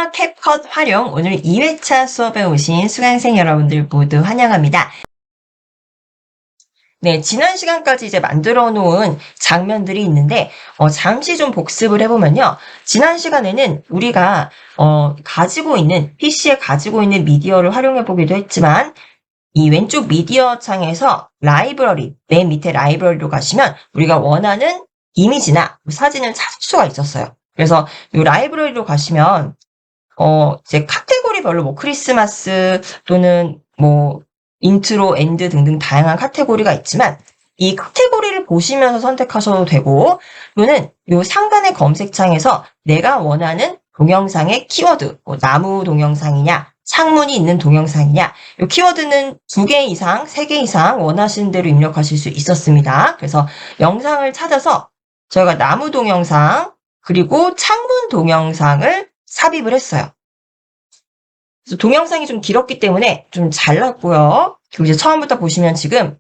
안녕하세요. 캡컷 활용 오늘 2회차 수업에 오신 수강생 여러분들 모두 환영합니다. 네, 지난 시간까지 이제 만들어 놓은 장면들이 있는데 잠시 좀 복습을 해보면요. 지난 시간에는 우리가 PC에 가지고 있는 미디어를 활용해 보기도 했지만 이 왼쪽 미디어 창에서 라이브러리, 맨 밑에 라이브러리로 가시면 우리가 원하는 이미지나 사진을 찾을 수가 있었어요. 그래서 이 라이브러리로 가시면 이제 카테고리별로 뭐 크리스마스 또는 뭐 인트로, 엔드 등등 다양한 카테고리가 있지만 이 카테고리를 보시면서 선택하셔도 되고 또는 요 상단의 검색창에서 내가 원하는 동영상의 키워드, 뭐 나무 동영상이냐, 창문이 있는 동영상이냐, 요 키워드는 2개 이상, 3개 이상 원하시는 대로 입력하실 수 있었습니다. 그래서 영상을 찾아서 저희가 나무 동영상 그리고 창문 동영상을 삽입을 했어요. 그래서 동영상이 좀 길었기 때문에 좀 잘랐고요. 그리고 이제 처음부터 보시면 지금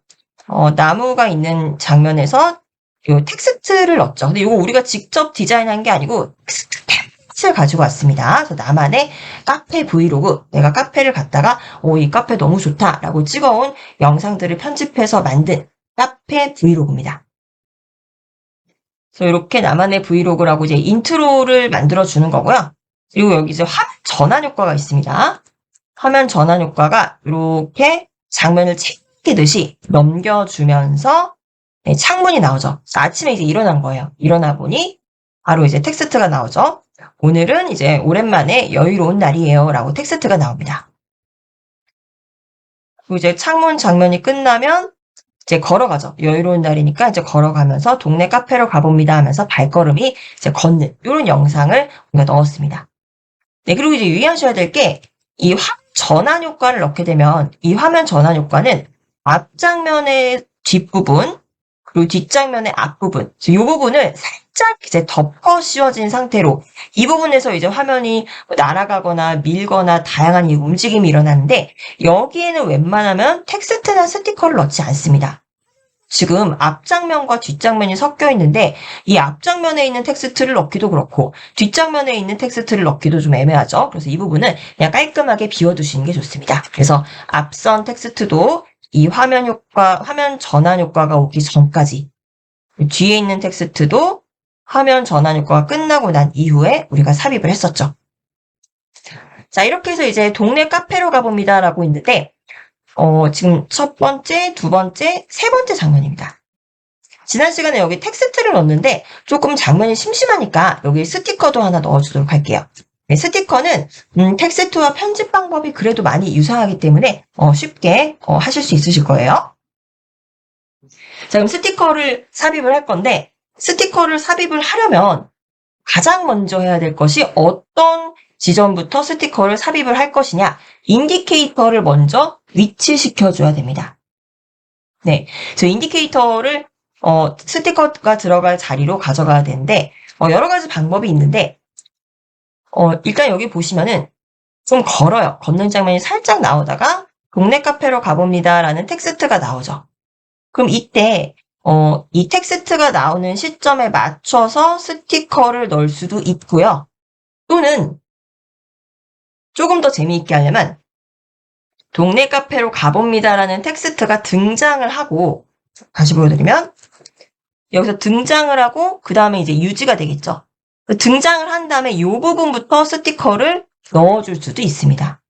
나무가 있는 장면에서 요 텍스트를 넣었죠. 근데 이거 우리가 직접 디자인한 게 아니고 텍스트 템플릿을 가지고 왔습니다. 그래서 나만의 카페 브이로그, 내가 카페를 갔다가 이 카페 너무 좋다라고 찍어온 영상들을 편집해서 만든 카페 브이로그입니다. 그래서 이렇게 나만의 브이로그라고 이제 인트로를 만들어 주는 거고요. 그리고 여기 이제 화면 전환 효과가 있습니다. 화면 전환 효과가 이렇게 장면을 챙기듯이 넘겨주면서 창문이 나오죠. 아침에 이제 일어난 거예요. 일어나 보니 바로 이제 텍스트가 나오죠. 오늘은 이제 오랜만에 여유로운 날이에요. 라고 텍스트가 나옵니다. 그리고 이제 창문 장면이 끝나면 이제 걸어가죠. 여유로운 날이니까 이제 걸어가면서 동네 카페로 가봅니다 하면서 발걸음이 이제 걷는 이런 영상을 우리가 넣었습니다. 네, 그리고 이제 유의하셔야 될 게 이 전환 효과를 넣게 되면 이 화면 전환 효과는 앞장면의 뒷부분 그리고 뒷장면의 앞부분 이 부분을 살짝 이제 덮어 씌워진 상태로 이 부분에서 이제 화면이 날아가거나 밀거나 다양한 움직임이 일어나는데 여기에는 웬만하면 텍스트나 스티커를 넣지 않습니다. 지금 앞장면과 뒷장면이 섞여 있는데 이 앞장면에 있는 텍스트를 넣기도 그렇고 뒷장면에 있는 텍스트를 넣기도 좀 애매하죠. 그래서 이 부분은 그냥 깔끔하게 비워두시는 게 좋습니다. 그래서 앞선 텍스트도 이 화면 전환 효과가 오기 전까지 뒤에 있는 텍스트도 화면 전환 효과가 끝나고 난 이후에 우리가 삽입을 했었죠. 자, 이렇게 해서 이제 동네 카페로 가봅니다 라고 있는데 지금 첫 번째, 두 번째, 세 번째 장면입니다. 지난 시간에 여기 텍스트를 넣었는데 조금 장면이 심심하니까 여기 스티커도 하나 넣어주도록 할게요. 네, 스티커는 텍스트와 편집 방법이 그래도 많이 유사하기 때문에 쉽게 하실 수 있으실 거예요. 자, 그럼 스티커를 삽입을 할 건데 스티커를 삽입을 하려면 가장 먼저 해야 될 것이 어떤 지점부터 스티커를 삽입을 할 것이냐 인디케이터를 먼저 위치시켜줘야 됩니다. 네, 그래서 인디케이터를 스티커가 들어갈 자리로 가져가야 되는데 여러 가지 방법이 있는데 일단 여기 보시면은 좀 걸어요. 걷는 장면이 살짝 나오다가 동네 카페로 가봅니다 라는 텍스트가 나오죠. 그럼 이때 이 텍스트가 나오는 시점에 맞춰서 스티커를 넣을 수도 있고요. 또는 조금 더 재미있게 하려면 동네 카페로 가봅니다 라는 텍스트가 등장을 하고 다시 보여드리면 여기서 등장을 하고 그 다음에 이제 유지가 되겠죠. 등장을 한 다음에 이 부분부터 스티커를 넣어줄 수도 있습니다.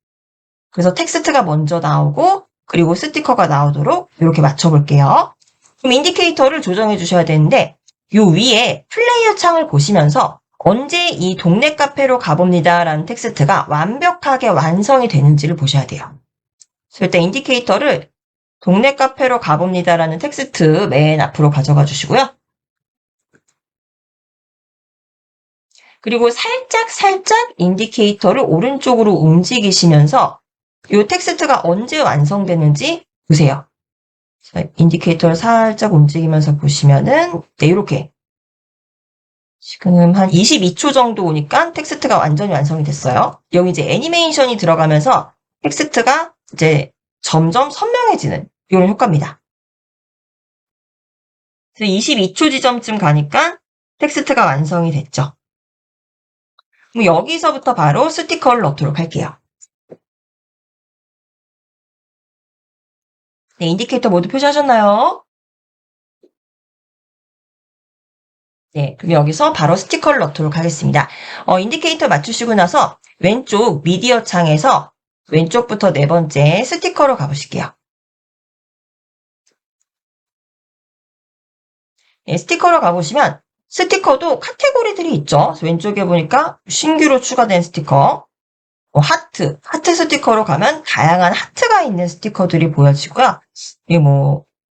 그래서 텍스트가 먼저 나오고 그리고 스티커가 나오도록 이렇게 맞춰볼게요. 그럼 인디케이터를 조정해 주셔야 되는데 이 위에 플레이어 창을 보시면서 언제 이 동네 카페로 가봅니다 라는 텍스트가 완벽하게 완성이 되는지를 보셔야 돼요. 그래서 일단 인디케이터를 동네 카페로 가봅니다 라는 텍스트 맨 앞으로 가져가 주시고요. 그리고 살짝 인디케이터를 오른쪽으로 움직이시면서 이 텍스트가 언제 완성되는지 보세요. 자, 인디케이터를 살짝 움직이면서 보시면은 네, 이렇게 지금 한 22초 정도 오니까 텍스트가 완전히 완성이 됐어요. 여기 이제 애니메이션이 들어가면서 텍스트가 이제 점점 선명해지는 이런 효과입니다. 그래서 22초 지점쯤 가니까 텍스트가 완성이 됐죠. 그럼 여기서부터 바로 스티커를 넣도록 할게요. 네, 인디케이터 모두 표시하셨나요? 네, 그럼 여기서 바로 스티커를 넣도록 하겠습니다. 인디케이터 맞추시고 나서 왼쪽 미디어 창에서 왼쪽부터 네 번째 스티커로 가보실게요. 네, 스티커로 가보시면 스티커도 카테고리들이 있죠. 왼쪽에 보니까 신규로 추가된 스티커, 하트 스티커로 가면 다양한 하트가 있는 스티커들이 보여지고요. 이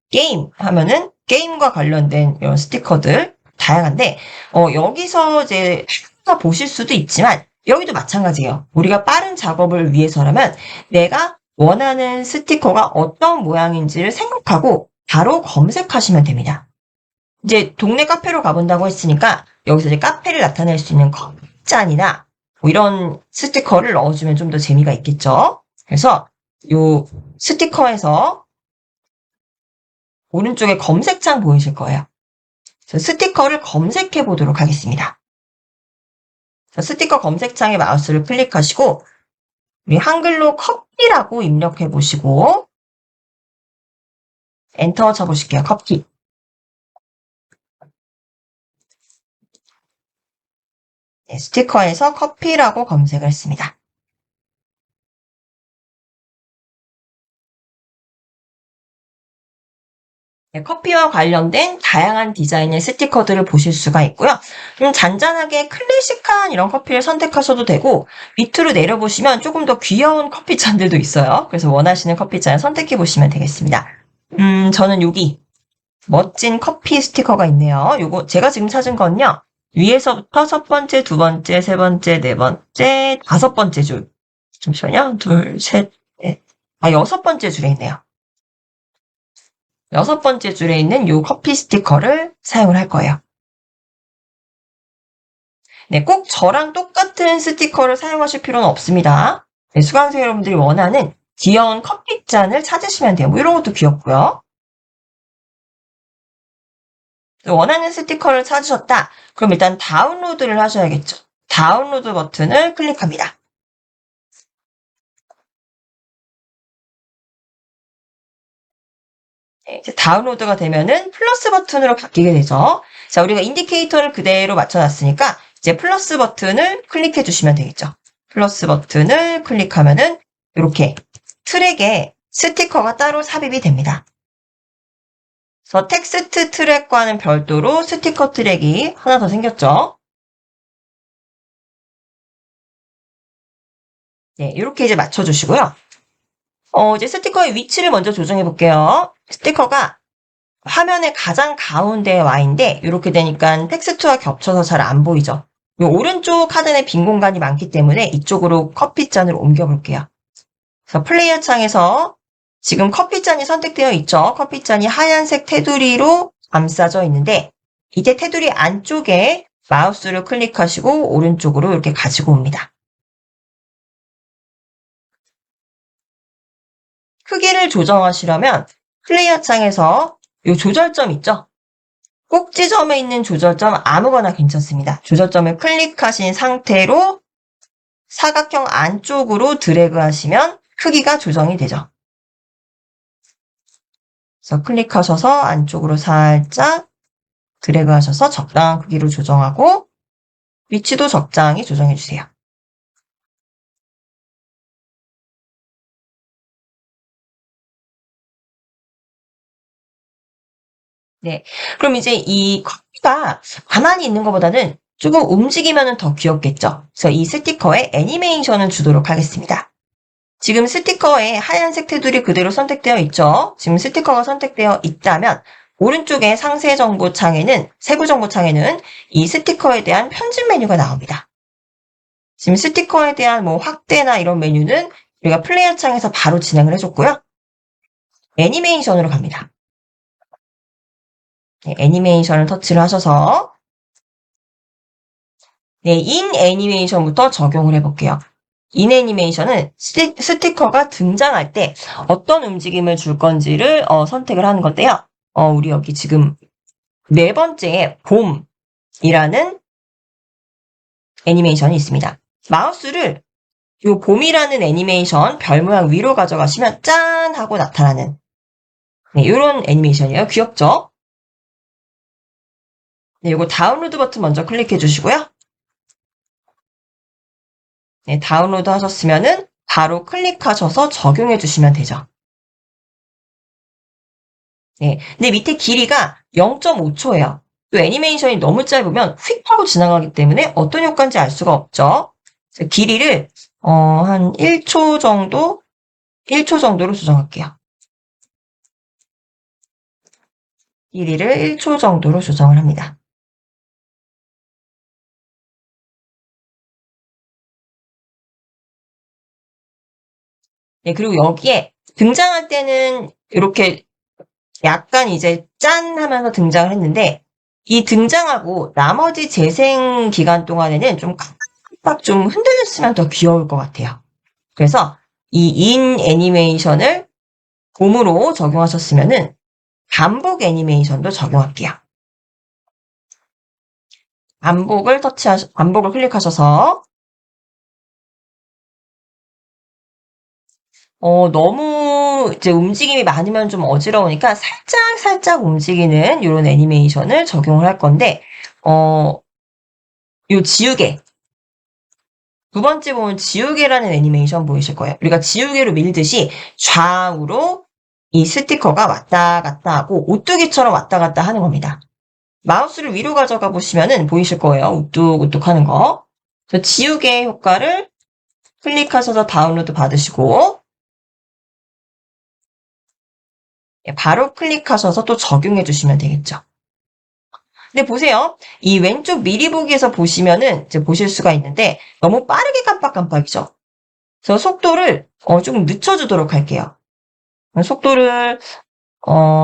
게임 하면은 게임과 관련된 이런 스티커들 다양한데, 여기서 이제 하나 보실 수도 있지만, 여기도 마찬가지예요. 우리가 빠른 작업을 위해서라면 내가 원하는 스티커가 어떤 모양인지를 생각하고 바로 검색하시면 됩니다. 이제 동네 카페로 가본다고 했으니까 여기서 이제 카페를 나타낼 수 있는 커피잔이나 이런 스티커를 넣어주면 좀 더 재미가 있겠죠. 그래서 요 스티커에서 오른쪽에 검색창 보이실 거예요. 스티커를 검색해 보도록 하겠습니다. 스티커 검색창에 마우스를 클릭하시고 우리 한글로 커피라고 입력해 보시고 엔터 쳐보실게요. 커피. 네, 스티커에서 커피라고 검색을 했습니다. 네, 커피와 관련된 다양한 디자인의 스티커들을 보실 수가 있고요. 좀 잔잔하게 클래식한 이런 커피를 선택하셔도 되고 밑으로 내려보시면 조금 더 귀여운 커피잔들도 있어요. 그래서 원하시는 커피잔을 선택해 보시면 되겠습니다. 저는 여기 멋진 커피 스티커가 있네요. 요거 제가 지금 찾은 건요. 위에서부터 첫 번째, 두 번째, 세 번째, 네 번째, 다섯 번째 줄. 잠시만요. 둘, 셋, 넷. 여섯 번째 줄에 있네요. 여섯 번째 줄에 있는 이 커피 스티커를 사용을 할 거예요. 네, 꼭 저랑 똑같은 스티커를 사용하실 필요는 없습니다. 네, 수강생 여러분들이 원하는 귀여운 커피잔을 찾으시면 돼요. 이런 것도 귀엽고요. 원하는 스티커를 찾으셨다. 그럼 일단 다운로드를 하셔야겠죠. 다운로드 버튼을 클릭합니다. 네, 이제 다운로드가 되면은 플러스 버튼으로 바뀌게 되죠. 자, 우리가 인디케이터를 그대로 맞춰놨으니까 이제 플러스 버튼을 클릭해 주시면 되겠죠. 플러스 버튼을 클릭하면은 이렇게 트랙에 스티커가 따로 삽입이 됩니다. 그래서 텍스트 트랙과는 별도로 스티커 트랙이 하나 더 생겼죠. 네, 이렇게 이제 맞춰주시고요. 이제 스티커의 위치를 먼저 조정해 볼게요. 스티커가 화면의 가장 가운데에 와 있는데 이렇게 되니까 텍스트와 겹쳐서 잘 안 보이죠. 이 오른쪽 하단에 빈 공간이 많기 때문에 이쪽으로 커피잔을 옮겨 볼게요. 그래서 플레이어 창에서 지금 커피잔이 선택되어 있죠. 커피잔이 하얀색 테두리로 감싸져 있는데 이제 테두리 안쪽에 마우스를 클릭하시고 오른쪽으로 이렇게 가지고 옵니다. 크기를 조정하시려면 플레이어 창에서 이 조절점 있죠? 꼭지점에 있는 조절점 아무거나 괜찮습니다. 조절점을 클릭하신 상태로 사각형 안쪽으로 드래그 하시면 크기가 조정이 되죠. 그래서 클릭하셔서 안쪽으로 살짝 드래그 하셔서 적당한 크기로 조정하고 위치도 적당히 조정해 주세요. 네. 그럼 이제 이 커피가 가만히 있는 것보다는 조금 움직이면 더 귀엽겠죠? 그래서 이 스티커에 애니메이션을 주도록 하겠습니다. 지금 스티커에 하얀색 테두리 그대로 선택되어 있죠? 지금 스티커가 선택되어 있다면 오른쪽에 상세 정보 창에는, 세부 정보 창에는 이 스티커에 대한 편집 메뉴가 나옵니다. 지금 스티커에 대한 확대나 이런 메뉴는 우리가 플레이어 창에서 바로 진행을 해줬고요. 애니메이션으로 갑니다. 네, 애니메이션을 터치를 하셔서 네, 인 애니메이션부터 적용을 해볼게요. 인 애니메이션은 스티커가 등장할 때 어떤 움직임을 줄 건지를 선택을 하는 건데요. 우리 여기 지금 네 번째에 봄이라는 애니메이션이 있습니다. 마우스를 요 봄이라는 애니메이션 별 모양 위로 가져가시면 짠 하고 나타나는 네, 요런 애니메이션이에요. 귀엽죠? 네, 요거 다운로드 버튼 먼저 클릭해 주시고요. 네, 다운로드 하셨으면은 바로 클릭하셔서 적용해 주시면 되죠. 네, 근데 밑에 길이가 0.5초예요. 이 애니메이션이 너무 짧으면 휙 하고 지나가기 때문에 어떤 효과인지 알 수가 없죠. 그래서 길이를 한 1초 정도, 1초 정도로 조정할게요. 길이를 1초 정도로 조정을 합니다. 네, 그리고 여기에 등장할 때는 이렇게 약간 이제 짠 하면서 등장을 했는데 이 등장하고 나머지 재생 기간 동안에는 좀 깜빡 좀 흔들렸으면 더 귀여울 것 같아요. 그래서 이 인 애니메이션을 봄으로 적용하셨으면은 반복 애니메이션도 적용할게요. 반복을 클릭하셔서 너무 이제 움직임이 많으면 좀 어지러우니까 살짝 움직이는 이런 애니메이션을 적용을 할 건데, 요 지우개. 두 번째 보면 지우개라는 애니메이션 보이실 거예요. 우리가 지우개로 밀듯이 좌우로 이 스티커가 왔다 갔다 하고 오뚜기처럼 왔다 갔다 하는 겁니다. 마우스를 위로 가져가 보시면은 보이실 거예요. 우뚝우뚝 하는 거. 그래서 지우개 효과를 클릭하셔서 다운로드 받으시고, 바로 클릭하셔서 또 적용해 주시면 되겠죠. 근데 보세요. 이 왼쪽 미리 보기에서 보시면은 이제 보실 수가 있는데 너무 빠르게 깜빡깜빡이죠. 그래서 속도를 조금 늦춰주도록 할게요. 속도를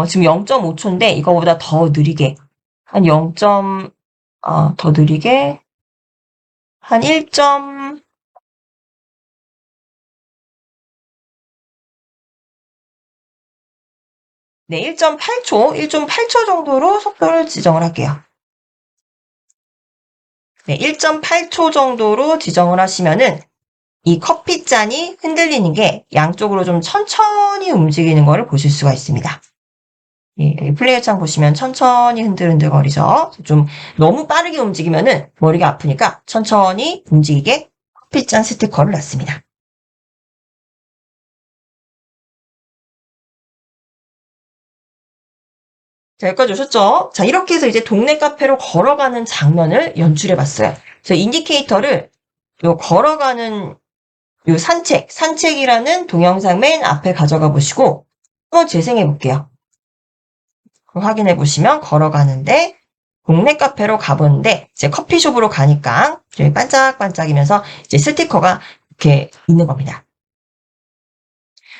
지금 0.5초인데 이거보다 더 느리게 한 0. 더 느리게 한 1. 네, 1.8초 정도로 속도를 지정을 할게요. 네, 1.8초 정도로 지정을 하시면은 이 커피잔이 흔들리는 게 양쪽으로 좀 천천히 움직이는 것을 보실 수가 있습니다. 예, 플레이어 창 보시면 천천히 흔들흔들거리죠. 좀 너무 빠르게 움직이면은 머리가 아프니까 천천히 움직이게 커피잔 스티커를 놨습니다. 자, 여기까지 오셨죠? 자, 이렇게 해서 이제 동네 카페로 걸어가는 장면을 연출해 봤어요. 그래서 인디케이터를 요 걸어가는 요 산책이라는 동영상 맨 앞에 가져가 보시고 한번 재생해 볼게요. 확인해 보시면 걸어가는데 동네 카페로 가보는데 이제 커피숍으로 가니까 좀 반짝반짝이면서 이제 스티커가 이렇게 있는 겁니다.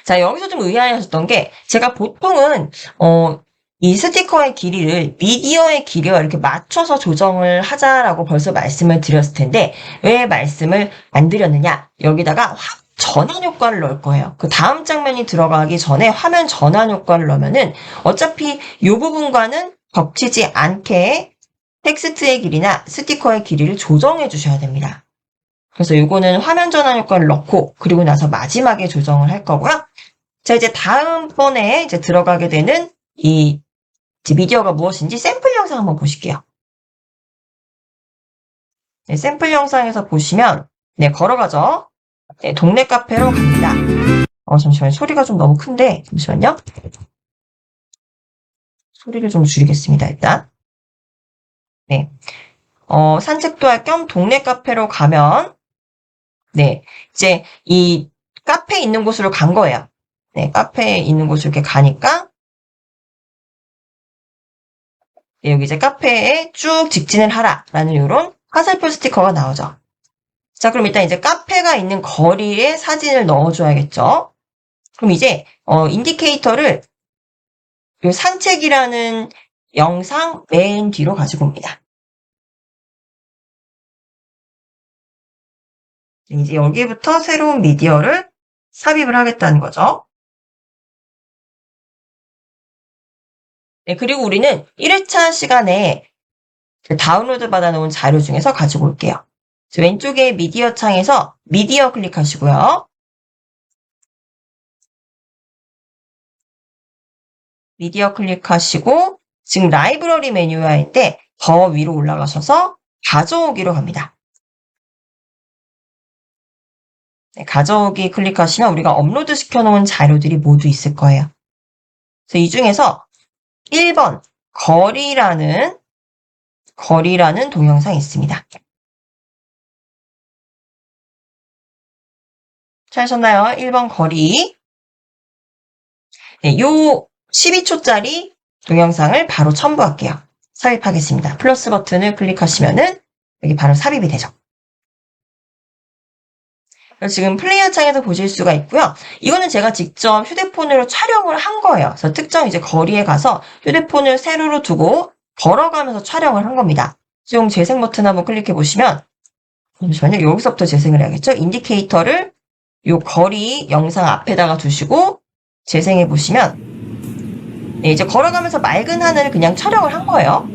자, 여기서 좀 의아해하셨던 게 제가 보통은 이 스티커의 길이를 미디어의 길이와 이렇게 맞춰서 조정을 하자라고 벌써 말씀을 드렸을 텐데 왜 말씀을 안 드렸느냐? 여기다가 전환 효과를 넣을 거예요. 그 다음 장면이 들어가기 전에 화면 전환 효과를 넣으면은 어차피 이 부분과는 겹치지 않게 텍스트의 길이나 스티커의 길이를 조정해 주셔야 됩니다. 그래서 이거는 화면 전환 효과를 넣고 그리고 나서 마지막에 조정을 할 거고요. 자, 이제 다음번에 이제 들어가게 되는 이 미디어가 무엇인지 샘플 영상 한번 보실게요. 네, 샘플 영상에서 보시면 네, 걸어가죠. 네, 동네 카페로 갑니다. 잠시만요. 소리가 좀 너무 큰데 잠시만요. 소리를 좀 줄이겠습니다. 일단. 네. 산책도 할 겸 동네 카페로 가면 네, 이제 이 카페에 있는 곳으로 간 거예요. 네, 카페에 있는 곳으로 이렇게 가니까 네, 여기 이제 카페에 쭉 직진을 하라라는 이런 화살표 스티커가 나오죠. 자, 그럼 일단 이제 카페가 있는 거리에 사진을 넣어줘야겠죠. 그럼 이제 인디케이터를 요 산책이라는 영상 맨 뒤로 가지고 옵니다. 이제 여기부터 새로운 미디어를 삽입을 하겠다는 거죠. 네, 그리고 우리는 1회차 시간에 그 다운로드 받아놓은 자료 중에서 가지고 올게요. 왼쪽에 미디어 창에서 미디어 클릭하시고요. 미디어 클릭하시고 지금 라이브러리 메뉴화인데 더 위로 올라가셔서 가져오기로 갑니다. 네, 가져오기 클릭하시면 우리가 업로드 시켜놓은 자료들이 모두 있을 거예요. 그래서 이 중에서 1번 거리라는 동영상이 있습니다. 찾으셨나요? 1번 거리. 네, 요 12초짜리 동영상을 바로 첨부할게요. 삽입하겠습니다. 플러스 버튼을 클릭하시면은 여기 바로 삽입이 되죠. 지금 플레이어 창에서 보실 수가 있고요. 이거는 제가 직접 휴대폰으로 촬영을 한 거예요. 그래서 특정 이제 거리에 가서 휴대폰을 세로로 두고 걸어가면서 촬영을 한 겁니다. 지금 재생 버튼 한번 클릭해 보시면 잠시만요. 여기서부터 재생을 해야겠죠? 인디케이터를 요 거리 영상 앞에다가 두시고 재생해 보시면 네, 이제 걸어가면서 맑은 하늘을 그냥 촬영을 한 거예요.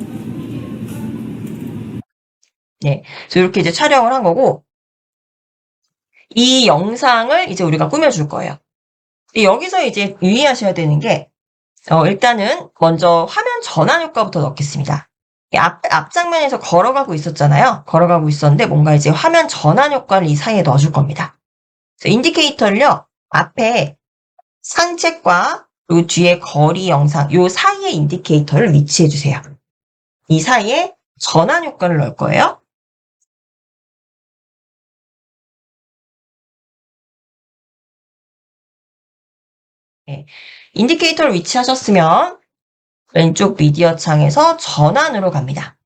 네, 그래서 이렇게 이제 촬영을 한 거고 이 영상을 이제 우리가 꾸며줄 거예요. 여기서 이제 유의하셔야 되는 게 일단은 먼저 화면 전환 효과부터 넣겠습니다. 앞장면에서 걸어가고 있었잖아요. 걸어가고 있었는데 뭔가 이제 화면 전환 효과를 이 사이에 넣어줄 겁니다. 그래서 인디케이터를요. 앞에 산책과 그리고 뒤에 거리 영상 요 사이에 인디케이터를 위치해 주세요. 이 사이에 전환 효과를 넣을 거예요. 네. 인디케이터를 위치하셨으면 왼쪽 미디어 창에서 전환으로 갑니다.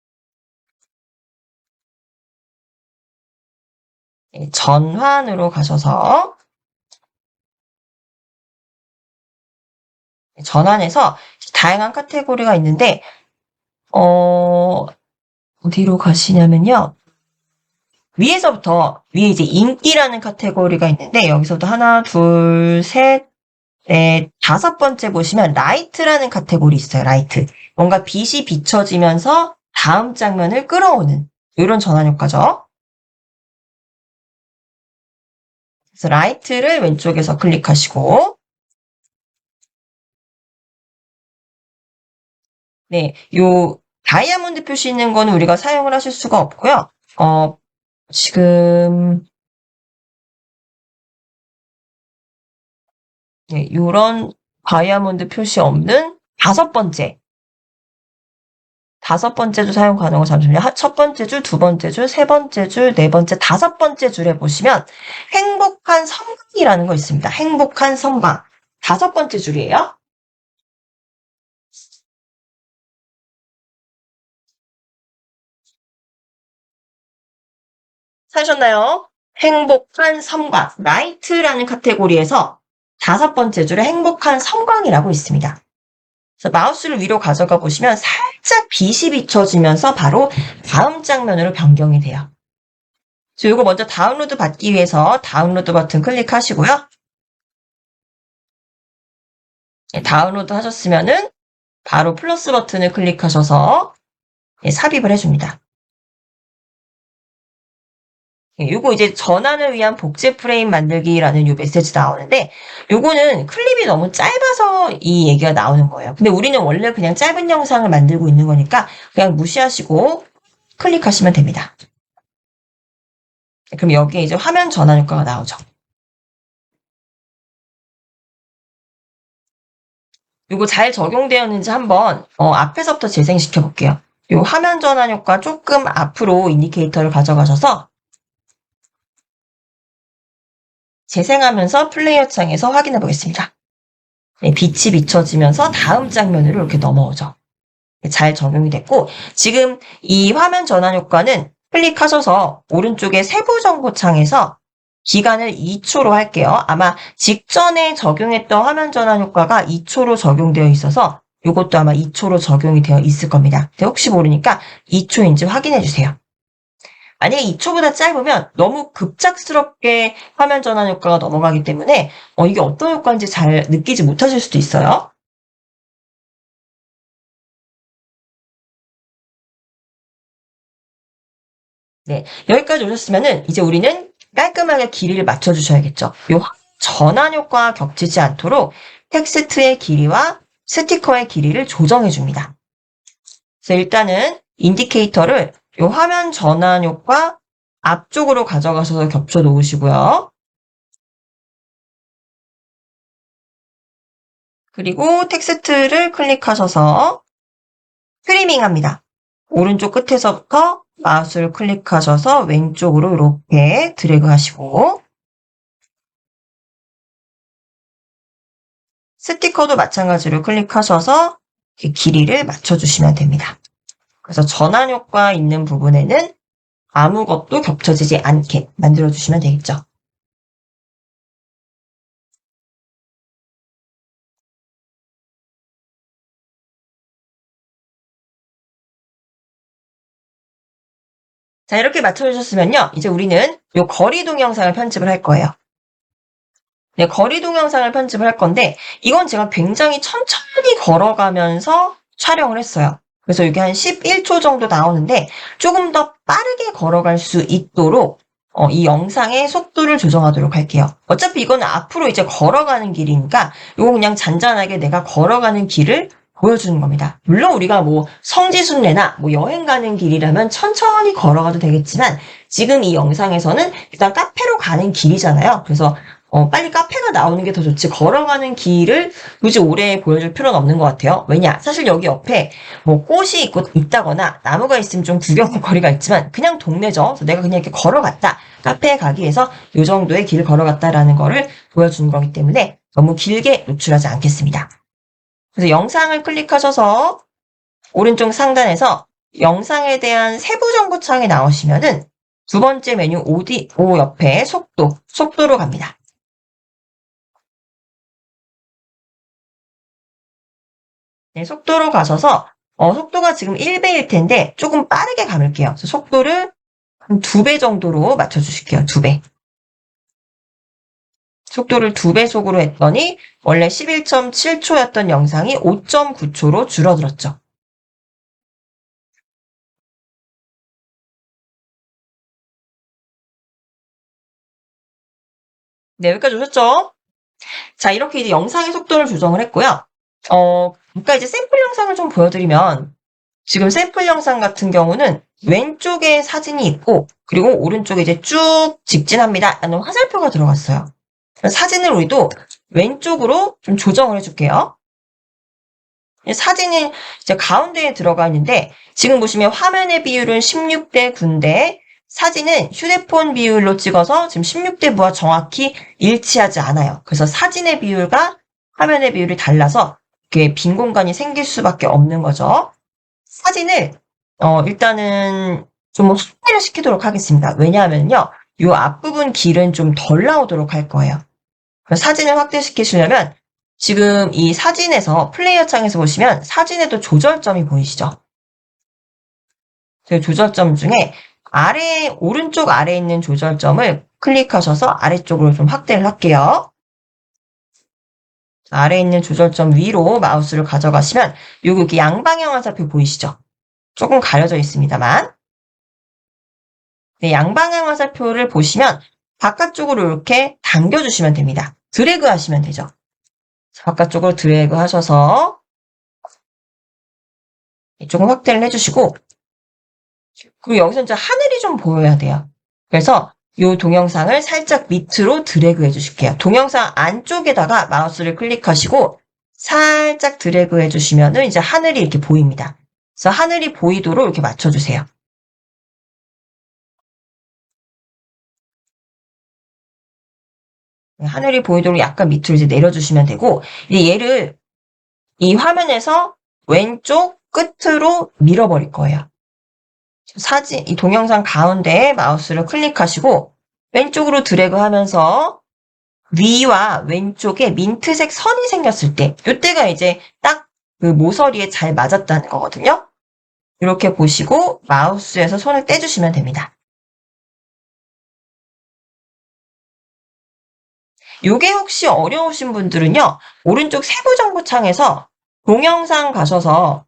네, 전환으로 가셔서 전환해서 다양한 카테고리가 있는데 어디로 가시냐면요. 위에 이제 인기라는 카테고리가 있는데 여기서부터 하나, 둘, 셋, 넷, 5번째 보시면 라이트라는 카테고리 있어요. 라이트. 뭔가 빛이 비춰지면서 다음 장면을 끌어오는 이런 전환 효과죠. 그래서 라이트를 왼쪽에서 클릭하시고 네, 요 다이아몬드 표시 있는 거는 우리가 사용을 하실 수가 없고요. 지금 네, 요런 다이아몬드 표시 없는 5번째. 5번째 줄 사용 가능하고 잠시만요. 첫 번째 줄, 두 번째 줄, 세 번째 줄, 네 번째, 5번째 줄에 보시면 행복한 섬광이라는 거 있습니다. 행복한 섬광. 5번째 줄이에요. 찾으셨나요? 행복한 섬광. 라이트라는 카테고리에서 5번째 줄에 행복한 섬광이라고 있습니다. 그래서 마우스를 위로 가져가 보시면 살짝 빛이 비춰지면서 바로 다음 장면으로 변경이 돼요. 이거 먼저 다운로드 받기 위해서 다운로드 버튼 클릭하시고요. 다운로드 하셨으면은 바로 플러스 버튼을 클릭하셔서 삽입을 해줍니다. 요거 이제 전환을 위한 복제 프레임 만들기라는 요 메시지 나오는데 요거는 클립이 너무 짧아서 이 얘기가 나오는 거예요. 근데 우리는 원래 그냥 짧은 영상을 만들고 있는 거니까 그냥 무시하시고 클릭하시면 됩니다. 그럼 여기에 이제 화면 전환 효과가 나오죠. 요거 잘 적용되었는지 한번 앞에서부터 재생시켜 볼게요. 요 화면 전환 효과 조금 앞으로 인디케이터를 가져가셔서 재생하면서 플레이어 창에서 확인해 보겠습니다. 네, 빛이 비춰지면서 다음 장면으로 이렇게 넘어오죠. 잘 적용이 됐고 지금 이 화면 전환 효과는 클릭하셔서 오른쪽에 세부 정보 창에서 기간을 2초로 할게요. 아마 직전에 적용했던 화면 전환 효과가 2초로 적용되어 있어서 이것도 아마 2초로 적용이 되어 있을 겁니다. 근데 혹시 모르니까 2초인지 확인해 주세요. 만약에 2초보다 짧으면 너무 급작스럽게 화면 전환 효과가 넘어가기 때문에 이게 어떤 효과인지 잘 느끼지 못하실 수도 있어요. 네, 여기까지 오셨으면은 이제 우리는 깔끔하게 길이를 맞춰주셔야겠죠. 요 전환 효과와 겹치지 않도록 텍스트의 길이와 스티커의 길이를 조정해 줍니다. 그래서 일단은 인디케이터를 요 화면 전환 효과 앞쪽으로 가져가셔서 겹쳐 놓으시고요. 그리고 텍스트를 클릭하셔서 트리밍 합니다. 오른쪽 끝에서부터 마우스를 클릭하셔서 왼쪽으로 이렇게 드래그 하시고, 스티커도 마찬가지로 클릭하셔서 길이를 맞춰주시면 됩니다. 그래서 전환 효과 있는 부분에는 아무것도 겹쳐지지 않게 만들어주시면 되겠죠. 자, 이렇게 맞춰주셨으면요. 이제 우리는 요 거리 동영상을 편집을 할 거예요. 네, 거리 동영상을 편집을 할 건데 이건 제가 굉장히 천천히 걸어가면서 촬영을 했어요. 그래서 이게 한 11초 정도 나오는데 조금 더 빠르게 걸어갈 수 있도록 이 영상의 속도를 조정하도록 할게요. 어차피 이거는 앞으로 이제 걸어가는 길이니까 이거 그냥 잔잔하게 내가 걸어가는 길을 보여주는 겁니다. 물론 우리가 뭐 성지순례나 뭐 여행 가는 길이라면 천천히 걸어가도 되겠지만 지금 이 영상에서는 일단 카페로 가는 길이잖아요. 그래서 빨리 카페가 나오는 게 더 좋지 걸어가는 길을 굳이 오래 보여줄 필요는 없는 것 같아요. 왜냐? 사실 여기 옆에 뭐 꽃이 있다거나 나무가 있으면 좀 구경할 거리가 있지만 그냥 동네죠. 그래서 내가 그냥 이렇게 걸어갔다. 카페에 가기 위해서 이 정도의 길을 걸어갔다라는 거를 보여주는 거기 때문에 너무 길게 노출하지 않겠습니다. 그래서 영상을 클릭하셔서 오른쪽 상단에서 영상에 대한 세부 정보 창에 나오시면은 두 번째 메뉴 오디오 옆에 속도로 갑니다. 네, 속도로 가셔서 속도가 지금 1배일 텐데 조금 빠르게 감을게요. 그래서 속도를 한 2배 정도로 맞춰주실게요. 2배. 속도를 2배 속으로 했더니 원래 11.7초였던 영상이 5.9초로 줄어들었죠. 네, 여기까지 오셨죠? 자, 이렇게 이제 영상의 속도를 조정을 했고요. 아까 이제 샘플 영상을 좀 보여드리면 지금 샘플 영상 같은 경우는 왼쪽에 사진이 있고 그리고 오른쪽에 이제 쭉 직진합니다 라는 화살표가 들어갔어요. 사진을 우리도 왼쪽으로 좀 조정을 해줄게요. 사진이 이제 가운데에 들어가 있는데 지금 보시면 화면의 비율은 16대 9인데 사진은 휴대폰 비율로 찍어서 지금 16대 9와 정확히 일치하지 않아요. 그래서 사진의 비율과 화면의 비율이 달라서 이렇게 빈 공간이 생길 수밖에 없는 거죠. 사진을 일단은 좀 확대를 시키도록 하겠습니다. 왜냐하면요. 이 앞부분 길은 좀 덜 나오도록 할 거예요. 사진을 확대시키시려면 지금 이 사진에서 플레이어 창에서 보시면 사진에도 조절점이 보이시죠? 그 조절점 중에 오른쪽 아래에 있는 조절점을 클릭하셔서 아래쪽으로 좀 확대를 할게요. 아래에 있는 조절점 위로 마우스를 가져가시면 여기 양방향 화살표 보이시죠? 조금 가려져 있습니다만 네, 양방향 화살표를 보시면 바깥쪽으로 이렇게 당겨주시면 됩니다. 드래그 하시면 되죠. 바깥쪽으로 드래그 하셔서 조금 확대를 해주시고 그리고 여기서 이제 하늘이 좀 보여야 돼요. 그래서 이 동영상을 살짝 밑으로 드래그 해주실게요. 동영상 안쪽에다가 마우스를 클릭하시고 살짝 드래그 해주시면은 이제 하늘이 이렇게 보입니다. 그래서 하늘이 보이도록 이렇게 맞춰주세요. 하늘이 보이도록 약간 밑으로 이제 내려주시면 되고 이제 얘를 이 화면에서 왼쪽 끝으로 밀어버릴 거예요. 이 동영상 가운데에 마우스를 클릭하시고 왼쪽으로 드래그 하면서 위와 왼쪽에 민트색 선이 생겼을 때 이때가 이제 딱 그 모서리에 잘 맞았다는 거거든요. 이렇게 보시고 마우스에서 손을 떼주시면 됩니다. 이게 혹시 어려우신 분들은요. 오른쪽 세부 정보 창에서 동영상 가셔서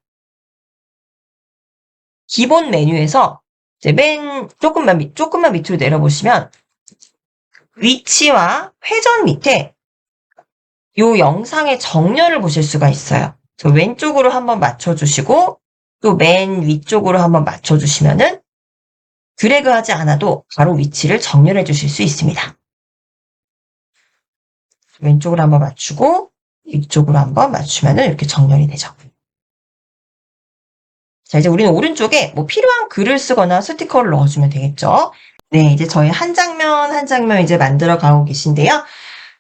기본 메뉴에서 이제 조금만 밑으로 내려보시면 위치와 회전 밑에 요 영상의 정렬을 보실 수가 있어요. 왼쪽으로 한번 맞춰주시고 또 맨 위쪽으로 한번 맞춰주시면은 드래그 하지 않아도 바로 위치를 정렬해 주실 수 있습니다. 왼쪽으로 한번 맞추고 위쪽으로 한번 맞추면은 이렇게 정렬이 되죠. 자, 이제 우리는 오른쪽에 뭐 필요한 글을 쓰거나 스티커를 넣어주면 되겠죠. 네, 이제 저희 한 장면 한 장면 이제 만들어 가고 계신데요.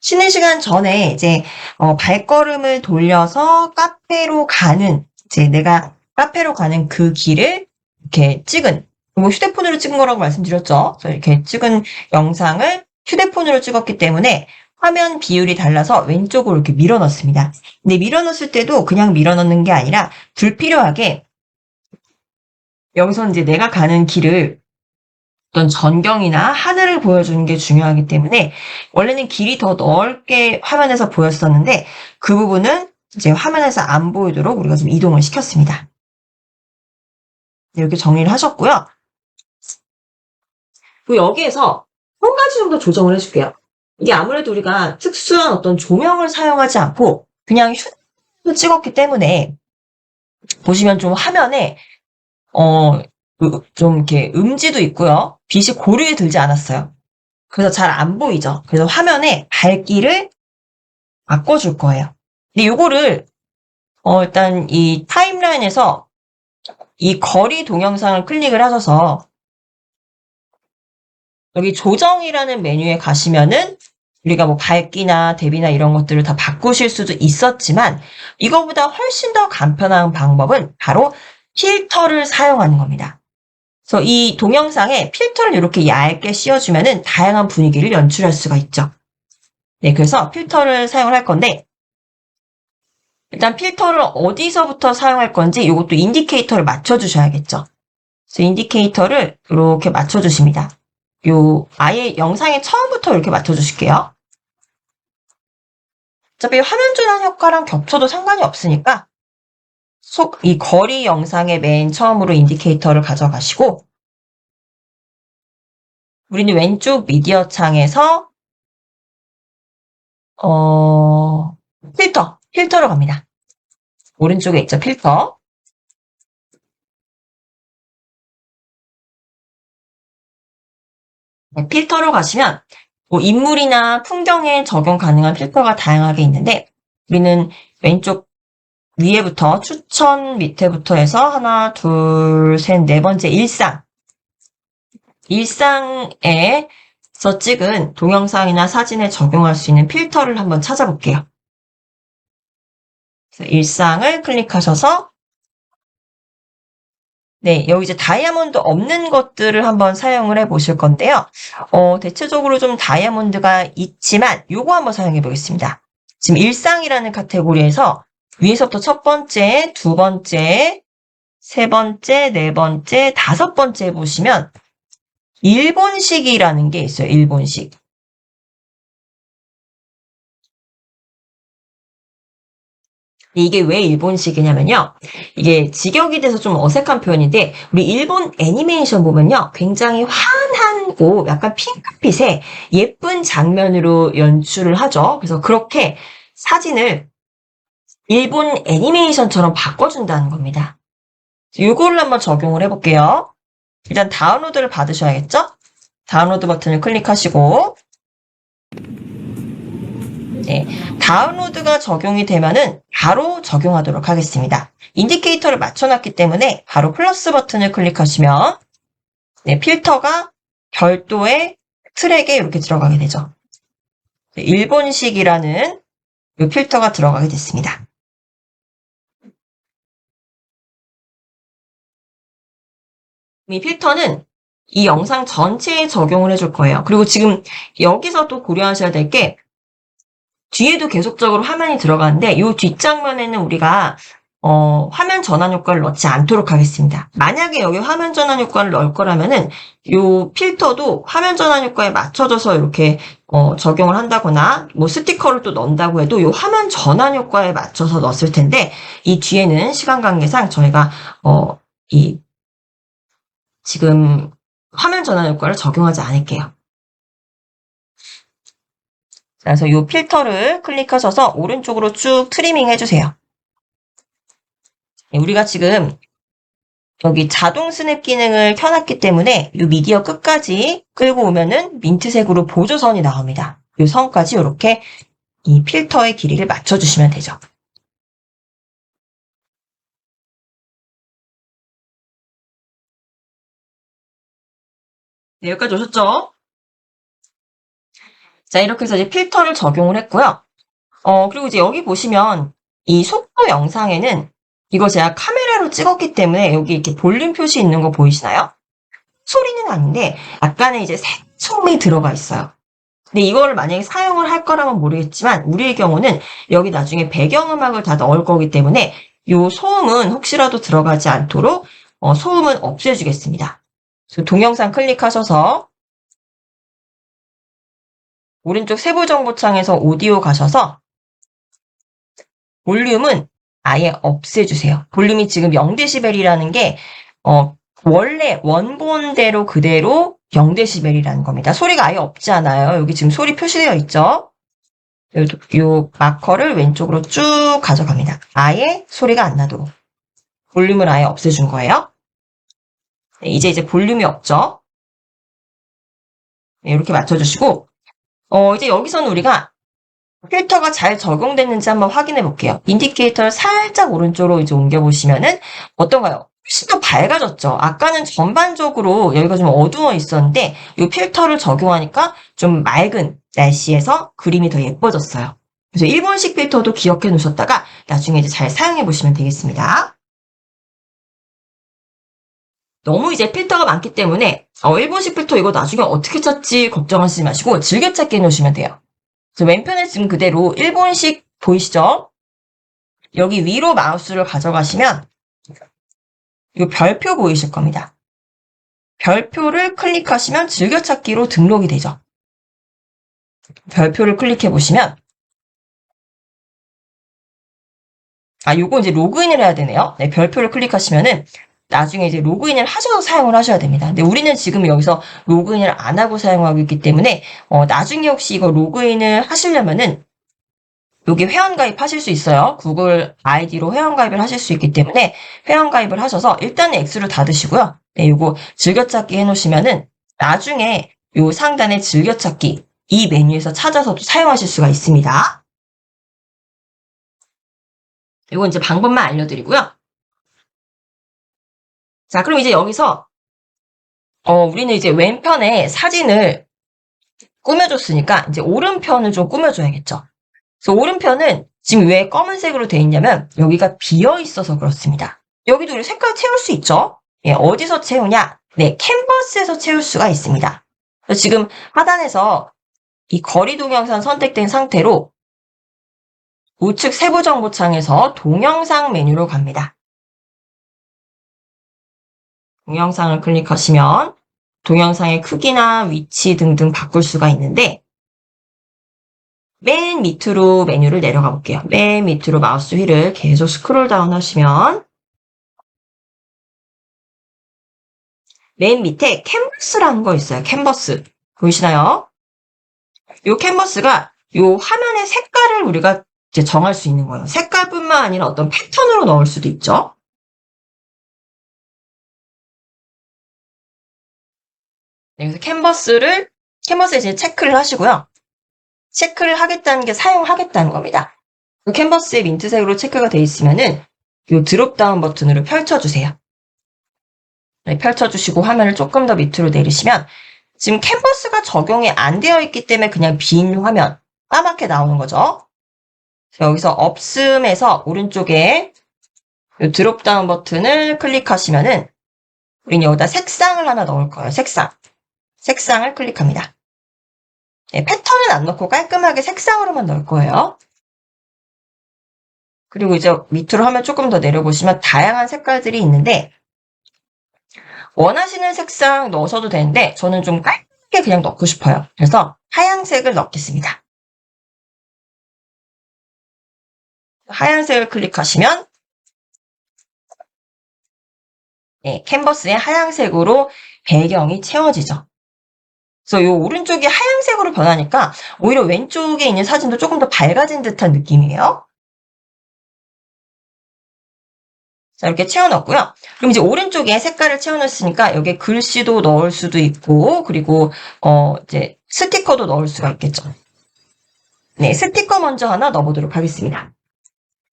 쉬는 시간 전에 이제 발걸음을 돌려서 카페로 가는, 이제 내가 카페로 가는 그 길을 이렇게 찍은, 뭐 휴대폰으로 찍은 거라고 말씀드렸죠. 그래서 이렇게 찍은 영상을 휴대폰으로 찍었기 때문에 화면 비율이 달라서 왼쪽으로 이렇게 밀어 넣습니다. 근데 밀어 넣었을 때도 그냥 밀어 넣는 게 아니라 불필요하게 여기서 이제 내가 가는 길을 어떤 전경이나 하늘을 보여주는 게 중요하기 때문에 원래는 길이 더 넓게 화면에서 보였었는데 그 부분은 이제 화면에서 안 보이도록 우리가 좀 이동을 시켰습니다. 이렇게 정리를 하셨고요. 그리고 여기에서 한 가지 정도 조정을 해줄게요. 이게 아무래도 우리가 특수한 어떤 조명을 사용하지 않고 그냥 휴대폰으로 찍었기 때문에 보시면 좀 화면에 좀 이렇게 음지도 있고요. 빛이 고르게 들지 않았어요. 그래서 잘 안 보이죠. 그래서 화면에 밝기를 바꿔줄 거예요. 근데 요거를 일단 이 타임라인에서 이 거리 동영상을 클릭을 하셔서 여기 조정이라는 메뉴에 가시면은 우리가 뭐 밝기나 대비나 이런 것들을 다 바꾸실 수도 있었지만 이거보다 훨씬 더 간편한 방법은 바로 필터를 사용하는 겁니다. 그래서 이 동영상에 필터를 이렇게 얇게 씌워주면은 다양한 분위기를 연출할 수가 있죠. 네, 그래서 필터를 사용을 할 건데 일단 필터를 어디서부터 사용할 건지 이것도 인디케이터를 맞춰주셔야겠죠. 그래서 인디케이터를 이렇게 맞춰주십니다. 아예 영상의 처음부터 이렇게 맞춰주실게요. 어차피 화면 전환 효과랑 겹쳐도 상관이 없으니까 이 거리 영상의 맨 처음으로 인디케이터를 가져가시고 우리는 왼쪽 미디어 창에서 필터로 갑니다. 오른쪽에 있죠, 필터. 네, 필터로 가시면 뭐 인물이나 풍경에 적용 가능한 필터가 다양하게 있는데 우리는 왼쪽 위에부터 추천 밑에부터 해서 하나, 둘, 셋, 네 번째 일상에서 찍은 동영상이나 사진에 적용할 수 있는 필터를 한번 찾아볼게요. 그래서 일상을 클릭하셔서 네, 여기 이제 다이아몬드 없는 것들을 한번 사용을 해 보실 건데요. 대체적으로 좀 다이아몬드가 있지만 요거 한번 사용해 보겠습니다. 지금 일상이라는 카테고리에서 위에서부터 첫 번째, 두 번째, 세 번째, 네 번째, 다섯 번째 보시면 일본식이라는 게 있어요. 일본식. 이게 왜 일본식이냐면요. 이게 직역이 돼서 좀 어색한 표현인데 우리 일본 애니메이션 보면요. 굉장히 환하고 약간 핑크빛의 예쁜 장면으로 연출을 하죠. 그래서 그렇게 사진을 일본 애니메이션처럼 바꿔준다는 겁니다. 이거를 한번 적용을 해볼게요. 일단 다운로드를 받으셔야겠죠? 다운로드 버튼을 클릭하시고 네, 다운로드가 적용이 되면은 바로 적용하도록 하겠습니다. 인디케이터를 맞춰놨기 때문에 바로 플러스 버튼을 클릭하시면 네, 필터가 별도의 트랙에 이렇게 들어가게 되죠. 일본식이라는 이 필터가 들어가게 됐습니다. 이 필터는 이 영상 전체에 적용을 해줄 거예요. 그리고 지금 여기서 또 고려하셔야 될 게 뒤에도 계속적으로 화면이 들어가는데 이 뒷장면에는 우리가 화면 전환 효과를 넣지 않도록 하겠습니다. 만약에 여기 화면 전환 효과를 넣을 거라면은 이 필터도 화면 전환 효과에 맞춰져서 이렇게 적용을 한다거나 뭐 스티커를 또 넣는다고 해도 이 화면 전환 효과에 맞춰서 넣었을 텐데 이 뒤에는 시간 관계상 저희가 지금 화면 전환 효과를 적용하지 않을게요. 그래서 이 필터를 클릭하셔서 오른쪽으로 쭉 트리밍 해주세요. 우리가 지금 여기 자동 스냅 기능을 켜놨기 때문에 이 미디어 끝까지 끌고 오면은 민트색으로 보조선이 나옵니다. 이 선까지 이렇게 이 필터의 길이를 맞춰주시면 되죠. 네, 여기까지 오셨죠? 자, 이렇게 해서 이제 필터를 적용을 했고요. 그리고 이제 여기 보시면 이 속도 영상에는 이거 제가 카메라로 찍었기 때문에 여기 이렇게 볼륨 표시 있는 거 보이시나요? 소리는 아닌데 약간의 이제 새소음이 들어가 있어요. 근데 이걸 만약에 사용을 할 거라면 모르겠지만 우리의 경우는 여기 나중에 배경음악을 다 넣을 거기 때문에 이 소음은 혹시라도 들어가지 않도록 소음은 없애주겠습니다. 동영상 클릭하셔서 오른쪽 세부 정보창에서 오디오 가셔서 볼륨은 아예 없애주세요. 볼륨이 지금 0dB이라는 게 원래 원본대로 그대로 0dB이라는 겁니다. 소리가 아예 없지 않아요. 여기 지금 소리 표시되어 있죠? 요 마커를 왼쪽으로 쭉 가져갑니다. 아예 소리가 안 나도록. 볼륨을 아예 없애준 거예요. 네, 이제 볼륨이 없죠? 네, 이렇게 맞춰주시고, 이제 여기서는 우리가 필터가 잘 적용됐는지 한번 확인해 볼게요. 인디케이터를 살짝 오른쪽으로 이제 옮겨보시면은 어떤가요? 훨씬 더 밝아졌죠? 아까는 전반적으로 여기가 좀 어두워 있었는데 이 필터를 적용하니까 좀 맑은 날씨에서 그림이 더 예뻐졌어요. 그래서 일본식 필터도 기억해 놓으셨다가 나중에 이제 잘 사용해 보시면 되겠습니다. 너무 이제 필터가 많기 때문에 일본식 필터 이거 나중에 어떻게 찾지 걱정하시지 마시고 즐겨찾기 해놓으시면 돼요. 왼편에 지금 그대로 일본식 보이시죠? 여기 위로 마우스를 가져가시면 이 별표 보이실 겁니다. 별표를 클릭하시면 즐겨찾기로 등록이 되죠. 별표를 클릭해 보시면 요거 이제 로그인을 해야 되네요. 네, 별표를 클릭하시면은 나중에 이제 로그인을 하셔서 사용을 하셔야 됩니다. 근데 우리는 지금 여기서 로그인을 안 하고 사용하고 있기 때문에 나중에 혹시 이거 로그인을 하시려면은 여기 회원가입 하실 수 있어요. 구글 아이디로 회원가입을 하실 수 있기 때문에 회원가입을 하셔서 일단은 X를 닫으시고요. 네, 요거 즐겨찾기 해놓으시면은 나중에 요 상단에 즐겨찾기 이 메뉴에서 찾아서도 사용하실 수가 있습니다. 요건 이제 방법만 알려드리고요. 자, 그럼 이제 여기서 우리는 이제 왼편에 사진을 꾸며줬으니까 이제 오른편을 좀 꾸며줘야겠죠. 그래서 오른편은 지금 왜 검은색으로 되어 있냐면 여기가 비어 있어서 그렇습니다. 여기도 우리 색깔 채울 수 있죠? 예, 어디서 채우냐? 네, 캔버스에서 채울 수가 있습니다. 지금 하단에서 이 거리 동영상 선택된 상태로 우측 세부 정보창에서 동영상 메뉴로 갑니다. 동영상을 클릭하시면 동영상의 크기나 위치 등등 바꿀 수가 있는데 맨 밑으로 메뉴를 내려가 볼게요. 맨 밑으로 마우스 휠을 계속 스크롤 다운 하시면 맨 밑에 캔버스라는 거 있어요. 캔버스. 보이시나요? 이 캔버스가 이 화면의 색깔을 우리가 이제 정할 수 있는 거예요. 색깔뿐만 아니라 어떤 패턴으로 넣을 수도 있죠. 네, 그래서 캔버스에 이제 체크를 하시고요. 체크를 하겠다는 게 사용하겠다는 겁니다. 그 캔버스에 민트색으로 체크가 되어 있으면은 이 드롭다운 버튼으로 펼쳐주세요. 네, 펼쳐주시고 화면을 조금 더 밑으로 내리시면 지금 캔버스가 적용이 안 되어 있기 때문에 그냥 빈 화면, 까맣게 나오는 거죠. 여기서 없음에서 오른쪽에 이 드롭다운 버튼을 클릭하시면은 우리는 여기다 색상을 하나 넣을 거예요. 색상을 클릭합니다. 네, 패턴은 안 넣고 깔끔하게 색상으로만 넣을 거예요. 그리고 이제 밑으로 화면 조금 더 내려보시면 다양한 색깔들이 있는데 원하시는 색상 넣으셔도 되는데 저는 좀 깔끔하게 그냥 넣고 싶어요. 그래서 하얀색을 넣겠습니다. 하얀색을 클릭하시면 네, 캔버스에 하얀색으로 배경이 채워지죠. 그래서 요 오른쪽이 하얀색으로 변하니까 오히려 왼쪽에 있는 사진도 조금 더 밝아진 듯한 느낌이에요. 자, 이렇게 채워넣고요. 그럼 이제 오른쪽에 색깔을 채워넣었으니까 여기에 글씨도 넣을 수도 있고, 그리고, 이제 스티커도 넣을 수가 있겠죠. 네, 스티커 먼저 하나 넣어보도록 하겠습니다.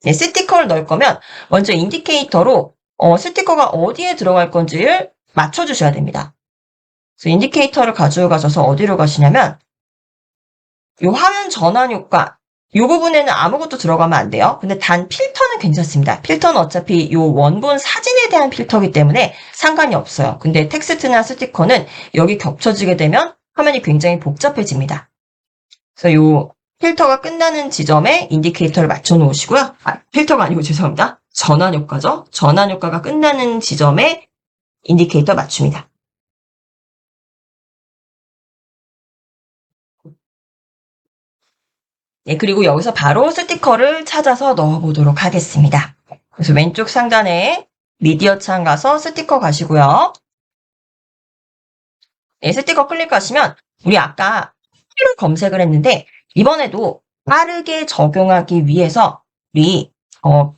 네, 스티커를 넣을 거면 먼저 인디케이터로, 스티커가 어디에 들어갈 건지를 맞춰주셔야 됩니다. 그래서 인디케이터를 가지고 가셔서 어디로 가시냐면, 요 화면 전환 효과, 요 부분에는 아무것도 들어가면 안 돼요. 근데 단 필터는 괜찮습니다. 필터는 어차피 요 원본 사진에 대한 필터이기 때문에 상관이 없어요. 근데 텍스트나 스티커는 여기 겹쳐지게 되면 화면이 굉장히 복잡해집니다. 그래서 요 필터가 끝나는 지점에 인디케이터를 맞춰 놓으시고요. 필터가 아니고 죄송합니다. 전환 효과죠. 전환 효과가 끝나는 지점에 인디케이터 맞춥니다. 네, 그리고 여기서 바로 스티커를 찾아서 넣어보도록 하겠습니다. 그래서 왼쪽 상단에 미디어 창 가서 스티커 가시고요. 네, 스티커 클릭하시면 우리 아까 키를 검색을 했는데 이번에도 빠르게 적용하기 위해서 우리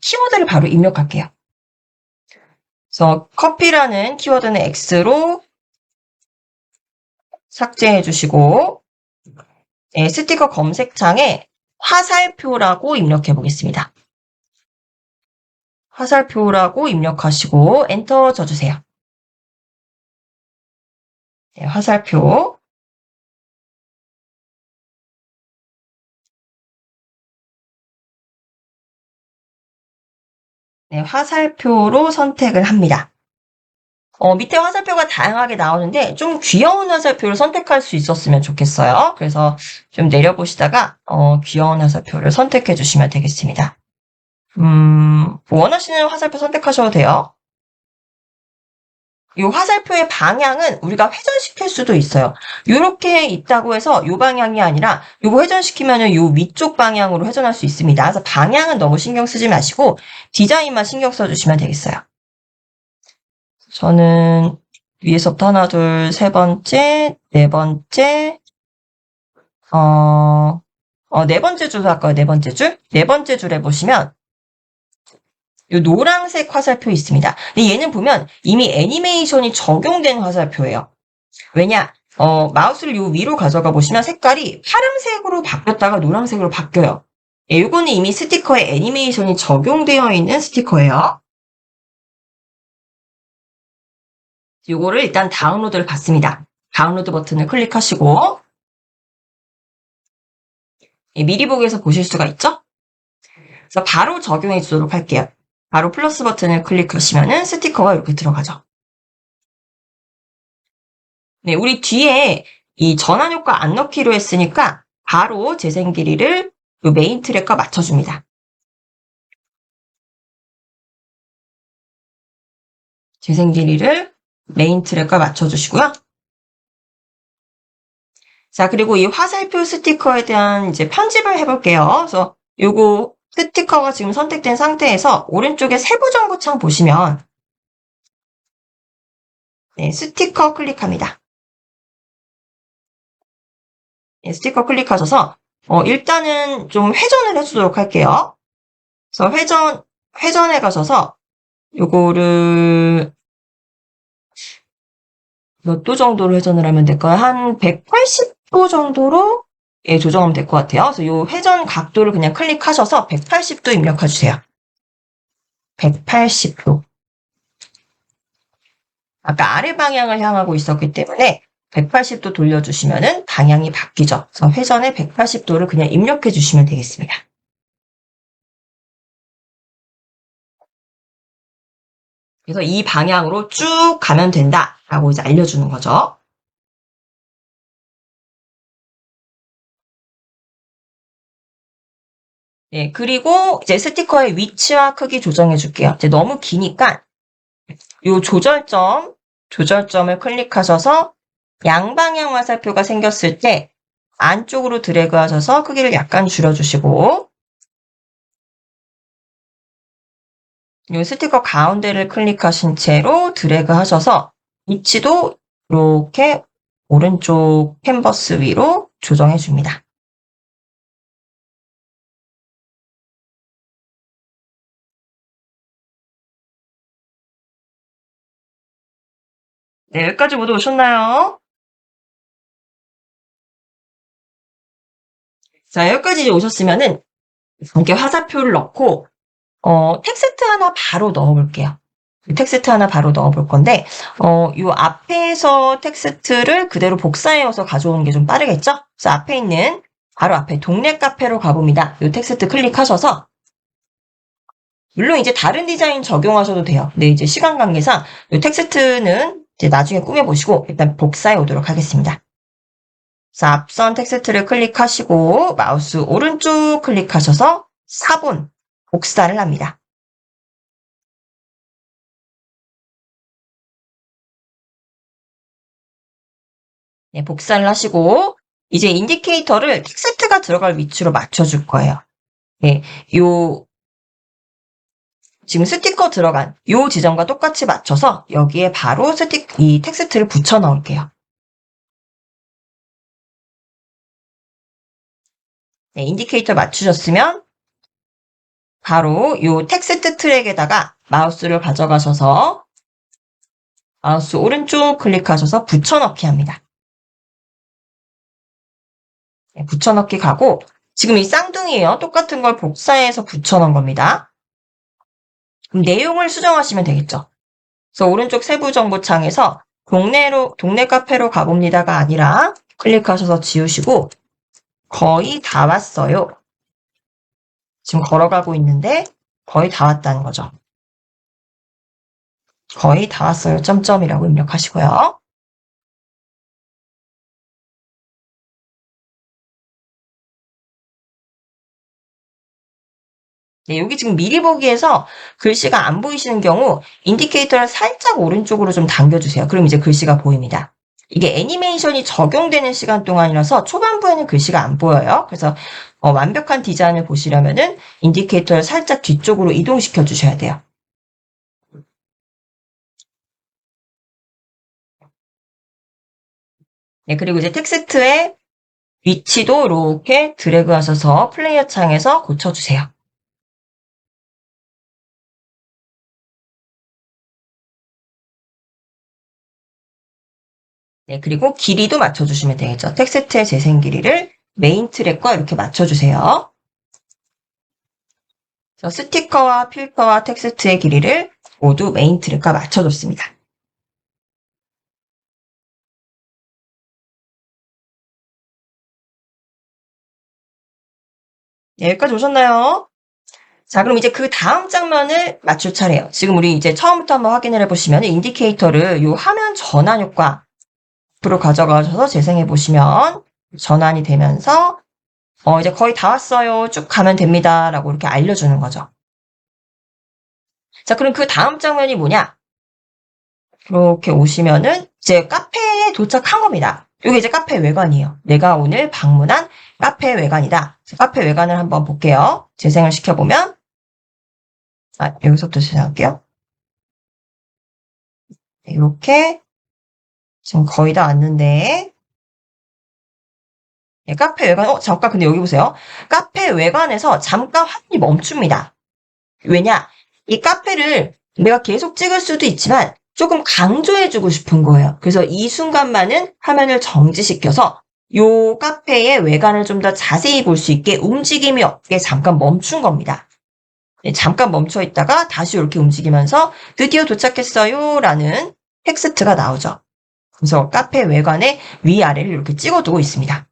키워드를 바로 입력할게요. 그래서 커피라는 키워드는 X로 삭제해 주시고 네, 스티커 검색창에 화살표라고 입력해 보겠습니다. 화살표라고 입력하시고 엔터 쳐주세요. 네, 화살표. 네, 화살표로 선택을 합니다. 밑에 화살표가 다양하게 나오는데 좀 귀여운 화살표를 선택할 수 있었으면 좋겠어요. 그래서 좀 내려보시다가 귀여운 화살표를 선택해 주시면 되겠습니다. 원하시는 화살표 선택하셔도 돼요. 이 화살표의 방향은 우리가 회전시킬 수도 있어요. 이렇게 있다고 해서 이 방향이 아니라 이거 회전시키면은 이 위쪽 방향으로 회전할 수 있습니다. 그래서 방향은 너무 신경 쓰지 마시고 디자인만 신경 써주시면 되겠어요. 저는 위에서부터 하나, 둘, 세 번째, 네 번째, 네 번째 줄 할까요? 네 번째 줄? 네 번째 줄에 보시면 이 노란색 화살표 있습니다. 근데 얘는 보면 이미 애니메이션이 적용된 화살표예요. 왜냐? 마우스를 요 위로 가져가 보시면 색깔이 파란색으로 바뀌었다가 노란색으로 바뀌어요. 예, 요거는 이미 스티커에 애니메이션이 적용되어 있는 스티커예요. 요거를 일단 다운로드를 받습니다. 다운로드 버튼을 클릭하시고 예, 미리 보기에서 보실 수가 있죠? 그래서 바로 적용해 주도록 할게요. 바로 플러스 버튼을 클릭하시면은 스티커가 이렇게 들어가죠. 네, 우리 뒤에 이 전환 효과 안 넣기로 했으니까 바로 재생 길이를 요 메인 트랙과 맞춰줍니다. 재생 길이를 메인 트랙과 맞춰주시고요. 자, 그리고 이 화살표 스티커에 대한 이제 편집을 해볼게요. 그래서 요거 스티커가 지금 선택된 상태에서 오른쪽에 세부 정보창 보시면 네, 스티커 클릭합니다. 네, 스티커 클릭하셔서 일단은 좀 회전을 해주도록 할게요. 그래서 회전에 가셔서 요거를 몇 도 정도로 회전을 하면 될까요? 한 180도 정도로 예, 조정하면 될 것 같아요. 그래서 요 회전 각도를 그냥 클릭하셔서 180도 입력해 주세요. 180도. 아까 아래 방향을 향하고 있었기 때문에 180도 돌려주시면은 방향이 바뀌죠. 그래서 회전에 180도를 그냥 입력해 주시면 되겠습니다. 그래서 이 방향으로 쭉 가면 된다라고 이제 알려주는 거죠. 네, 그리고 이제 스티커의 위치와 크기 조정해 줄게요. 이제 너무 기니까 요 조절점을 클릭하셔서 양방향 화살표가 생겼을 때 안쪽으로 드래그 하셔서 크기를 약간 줄여주시고 이 스티커 가운데를 클릭하신 채로 드래그 하셔서 위치도 이렇게 오른쪽 캔버스 위로 조정해 줍니다. 네, 여기까지 모두 오셨나요? 자, 여기까지 이제 오셨으면은 이렇게 화살표를 넣고 텍스트 하나 바로 넣어볼게요. 텍스트 하나 바로 넣어볼 건데, 요 앞에서 텍스트를 그대로 복사해서 가져오는 게 좀 빠르겠죠? 그래서 앞에 있는, 바로 앞에 동네 카페로 가봅니다. 요 텍스트 클릭하셔서, 물론 이제 다른 디자인 적용하셔도 돼요. 근데 이제 시간 관계상 요 텍스트는 이제 나중에 꾸며보시고, 일단 복사해 오도록 하겠습니다. 자, 앞선 텍스트를 클릭하시고, 마우스 오른쪽 클릭하셔서 사본, 복사를 합니다. 네, 복사를 하시고 이제 인디케이터를 텍스트가 들어갈 위치로 맞춰줄 거예요. 네, 요 지금 스티커 들어간 요 지점과 똑같이 맞춰서 여기에 바로 이 텍스트를 붙여 넣을게요. 네, 인디케이터 맞추셨으면 바로 요 텍스트 트랙에다가 마우스를 가져가셔서 마우스 오른쪽 클릭하셔서 붙여넣기 합니다. 네, 붙여넣기 가고 지금 이 쌍둥이에요. 똑같은 걸 복사해서 붙여넣은 겁니다. 그럼 내용을 수정하시면 되겠죠. 그래서 오른쪽 세부 정보창에서 동네 카페로 가봅니다가 아니라 클릭하셔서 지우시고 거의 다 왔어요. 지금 걸어가고 있는데 거의 다 왔다는 거죠. 거의 다 왔어요. 점점이라고 입력하시고요. 네, 여기 지금 미리 보기에서 글씨가 안 보이시는 경우 인디케이터를 살짝 오른쪽으로 좀 당겨주세요. 그럼 이제 글씨가 보입니다. 이게 애니메이션이 적용되는 시간 동안이라서 초반부에는 글씨가 안 보여요. 그래서 완벽한 디자인을 보시려면은 인디케이터를 살짝 뒤쪽으로 이동시켜 주셔야 돼요. 네, 그리고 이제 텍스트의 위치도 이렇게 드래그 하셔서 플레이어 창에서 고쳐주세요. 네, 그리고 길이도 맞춰주시면 되겠죠. 텍스트의 재생 길이를 메인 트랙과 이렇게 맞춰주세요. 스티커와 필터와 텍스트의 길이를 모두 메인 트랙과 맞춰줬습니다. 네, 여기까지 오셨나요? 자, 그럼 이제 그 다음 장면을 맞출 차례예요. 지금 우리 이제 처음부터 한번 확인을 해보시면 인디케이터를 이 화면 전환 효과 앞으로 가져가셔서 재생해 보시면 전환이 되면서 이제 거의 다 왔어요. 쭉 가면 됩니다. 라고 이렇게 알려주는 거죠. 자, 그럼 그 다음 장면이 뭐냐? 이렇게 오시면은 이제 카페에 도착한 겁니다. 이게 이제 카페 외관이에요. 내가 오늘 방문한 카페 외관이다. 카페 외관을 한번 볼게요. 재생을 시켜보면 여기서부터 시작할게요. 이렇게 지금 거의 다 왔는데 카페 외관, 잠깐 근데 여기 보세요. 카페 외관에서 잠깐 화면이 멈춥니다. 왜냐? 이 카페를 내가 계속 찍을 수도 있지만 조금 강조해주고 싶은 거예요. 그래서 이 순간만은 화면을 정지시켜서 요 카페의 외관을 좀 더 자세히 볼 수 있게 움직임이 없게 잠깐 멈춘 겁니다. 잠깐 멈춰 있다가 다시 이렇게 움직이면서 드디어 도착했어요 라는 텍스트가 나오죠. 그래서 카페 외관의 위아래를 이렇게 찍어두고 있습니다.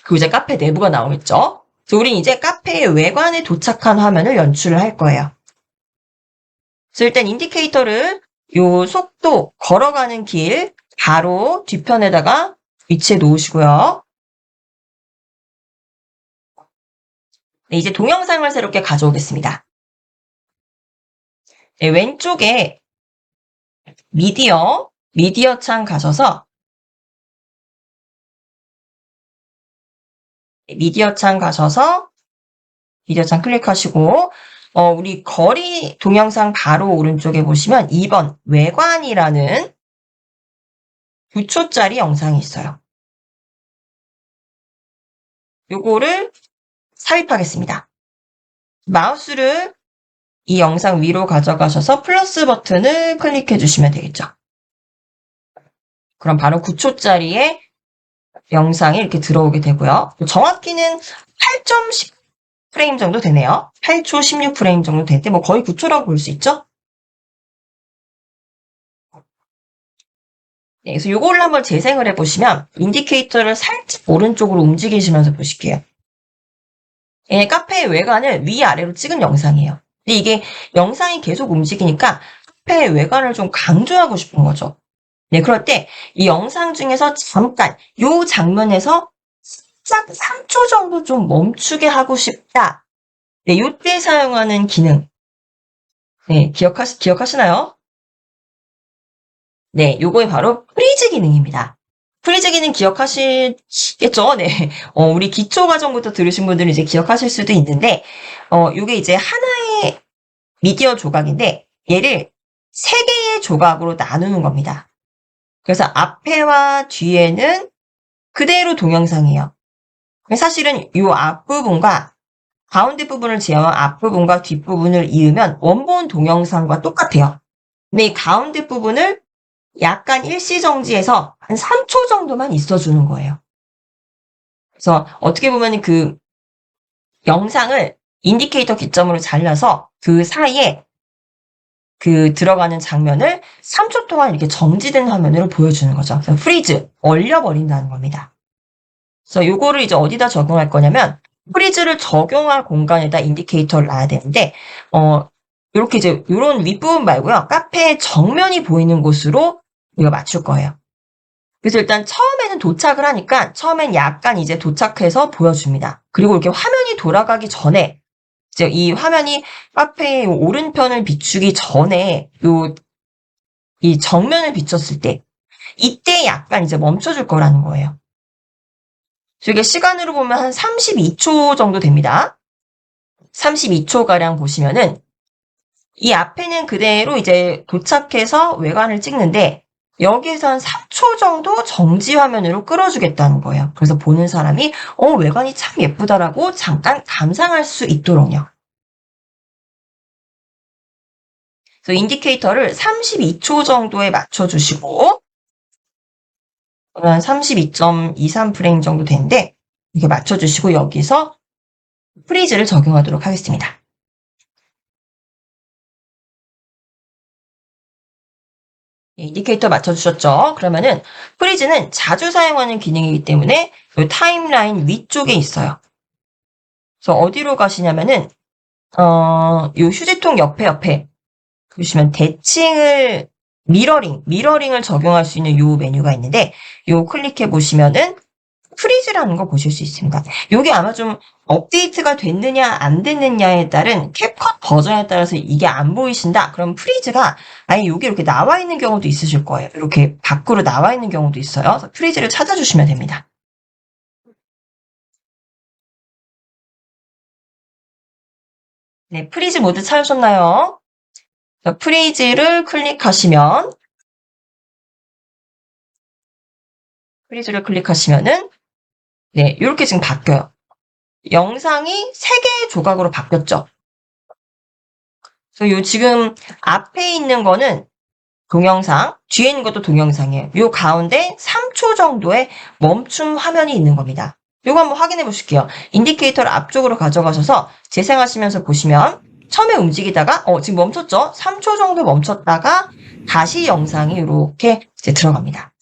그리고 이제 카페 내부가 나오겠죠. 그래서 우린 이제 카페의 외관에 도착한 화면을 연출을 할 거예요. 그래서 일단 인디케이터를 요 속도, 걸어가는 길 바로 뒤편에다가 위치해 놓으시고요. 네, 이제 동영상을 새롭게 가져오겠습니다. 네, 왼쪽에 미디어 창 가셔서 미디어 창 가셔서 비디오창 클릭하시고, 우리 거리 동영상 바로 오른쪽에 보시면 2번 외관이라는 9초짜리 영상이 있어요. 요거를 삽입하겠습니다. 마우스를 이 영상 위로 가져가셔서 플러스 버튼을 클릭해 주시면 되겠죠. 그럼 바로 9초짜리의 영상이 이렇게 들어오게 되고요. 정확히는 8.10 프레임 정도 되네요. 8초 16프레임 정도 될 때 뭐 거의 9초라고 볼 수 있죠? 네, 그래서 요거를 한번 재생을 해보시면 인디케이터를 살짝 오른쪽으로 움직이시면서 보실게요. 예, 카페의 외관을 위아래로 찍은 영상이에요. 근데 이게 영상이 계속 움직이니까 카페의 외관을 좀 강조하고 싶은 거죠. 네, 그럴 때 이 영상 중에서 잠깐 요 장면에서 살짝 3초 정도 좀 멈추게 하고 싶다. 네, 요때 사용하는 기능. 네, 기억하시나요? 네, 요거에 바로 프리즈 기능입니다. 프리즈 기능 기억하시겠죠? 네. 우리 기초 과정부터 들으신 분들은 이제 기억하실 수도 있는데, 요게 이제 하나의 미디어 조각인데, 얘를 3개의 조각으로 나누는 겁니다. 그래서 앞에와 뒤에는 그대로 동영상이에요. 사실은 요 앞부분과 가운데 부분을 제어한 앞부분과 뒷부분을 이으면 원본 동영상과 똑같아요. 근데 이 가운데 부분을 약간 일시정지해서 한 3초 정도만 있어주는 거예요. 그래서 어떻게 보면 그 영상을 인디케이터 기점으로 잘라서 그 사이에 그 들어가는 장면을 3초 동안 이렇게 정지된 화면으로 보여주는 거죠. 그래서 프리즈, 얼려버린다는 겁니다. 그래서 요거를 이제 어디다 적용할 거냐면 프리즈를 적용할 공간에다 인디케이터를 놔야 되는데 이렇게 이제 요런 윗부분 말고요. 카페의 정면이 보이는 곳으로 우리가 맞출 거예요. 그래서 일단 처음에는 도착을 하니까 처음엔 약간 이제 도착해서 보여줍니다. 그리고 이렇게 화면이 돌아가기 전에 이제 이 화면이 카페의 오른편을 비추기 전에 이 정면을 비췄을 때 이때 약간 이제 멈춰줄 거라는 거예요. 이게 시간으로 보면 한 32초 정도 됩니다. 32초가량 보시면은 이 앞에는 그대로 이제 도착해서 외관을 찍는데 여기에서 한 3초 정도 정지 화면으로 끌어주겠다는 거예요. 그래서 보는 사람이 외관이 참 예쁘다라고 잠깐 감상할 수 있도록요. 그래서 인디케이터를 32초 정도에 맞춰주시고 한 32.23프레임 정도 되는데 이렇게 맞춰주시고 여기서 프리즈를 적용하도록 하겠습니다. 인디케이터 맞춰주셨죠? 그러면은 프리즈는 자주 사용하는 기능이기 때문에 이 타임라인 위쪽에 있어요. 그래서 어디로 가시냐면은 요 휴지통 옆에 보시면 대칭을 미러링을 적용할 수 있는 요 메뉴가 있는데 요 클릭해 보시면은 프리즈라는 거 보실 수 있습니다. 요게 아마 좀 업데이트가 됐느냐 안 됐느냐에 따른 캡컷 버전에 따라서 이게 안 보이신다. 그럼 프리즈가 아예 요게 이렇게 나와 있는 경우도 있으실 거예요. 이렇게 밖으로 나와 있는 경우도 있어요. 그래서 프리즈를 찾아주시면 됩니다. 네, 프리즈 모드 찾으셨나요? 프리즈를 클릭하시면은 네, 이렇게 지금 바뀌어요. 영상이 3개의 조각으로 바뀌었죠. 그래서 요 지금 앞에 있는 거는 동영상, 뒤에 있는 것도 동영상이에요. 요 가운데 3초 정도의 멈춤 화면이 있는 겁니다. 요거 한번 확인해 보실게요. 인디케이터를 앞쪽으로 가져가셔서 재생하시면서 보시면 처음에 움직이다가 지금 멈췄죠? 3초 정도 멈췄다가 다시 영상이 이렇게 이제 들어갑니다.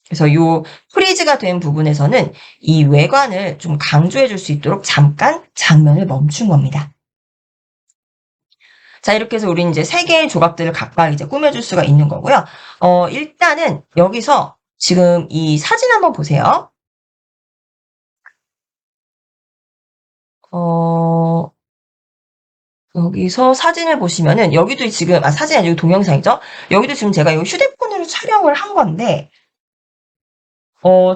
그래서 요 프리즈가 된 부분에서는 이 외관을 좀 강조해 줄 수 있도록 잠깐 장면을 멈춘 겁니다. 자, 이렇게 해서 우리는 이제 3개의 조각들을 각각 이제 꾸며줄 수가 있는 거고요. 일단은 여기서 지금 이 사진 한번 보세요. 여기서 사진을 보시면은 여기도 지금 사진이 아니고 동영상이죠. 여기도 지금 제가 이 휴대폰으로 촬영을 한 건데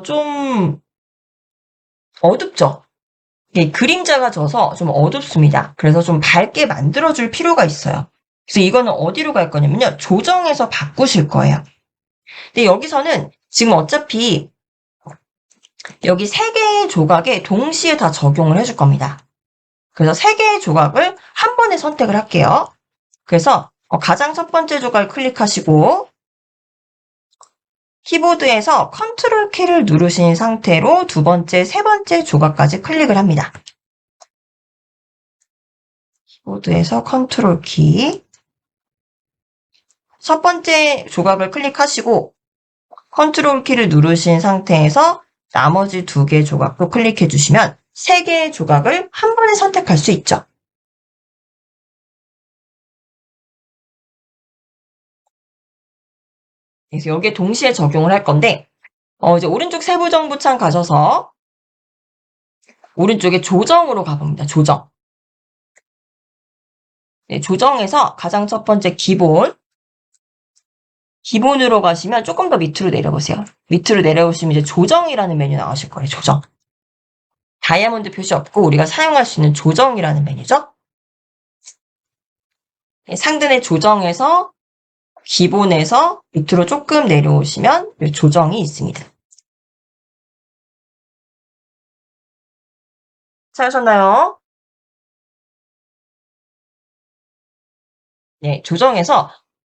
좀 어둡죠? 그림자가 져서 좀 어둡습니다. 그래서 좀 밝게 만들어줄 필요가 있어요. 그래서 이거는 어디로 갈 거냐면요. 조정해서 바꾸실 거예요. 근데 여기서는 지금 어차피 여기 3개의 조각에 동시에 다 적용을 해줄 겁니다. 그래서 3개의 조각을 한 번에 선택을 할게요. 그래서 가장 첫 번째 조각을 클릭하시고 키보드에서 컨트롤 키를 누르신 상태로 두 번째, 세 번째 조각까지 클릭을 합니다. 키보드에서 컨트롤 키. 첫 번째 조각을 클릭하시고 컨트롤 키를 누르신 상태에서 나머지 2개 조각도 클릭해 주시면 3개의 조각을 한 번에 선택할 수 있죠. 그래서 여기에 동시에 적용을 할 건데 이제 오른쪽 세부정보창 가셔서 오른쪽에 조정으로 가봅니다. 조정. 네, 조정에서 가장 첫 번째 기본으로 가시면 조금 더 밑으로 내려보세요. 밑으로 내려오시면 이제 조정이라는 메뉴 나오실 거예요. 조정. 다이아몬드 표시 없고 우리가 사용할 수 있는 조정이라는 메뉴죠. 네, 상단의 조정에서 기본에서 밑으로 조금 내려오시면 조정이 있습니다. 찾으셨나요? 네, 조정에서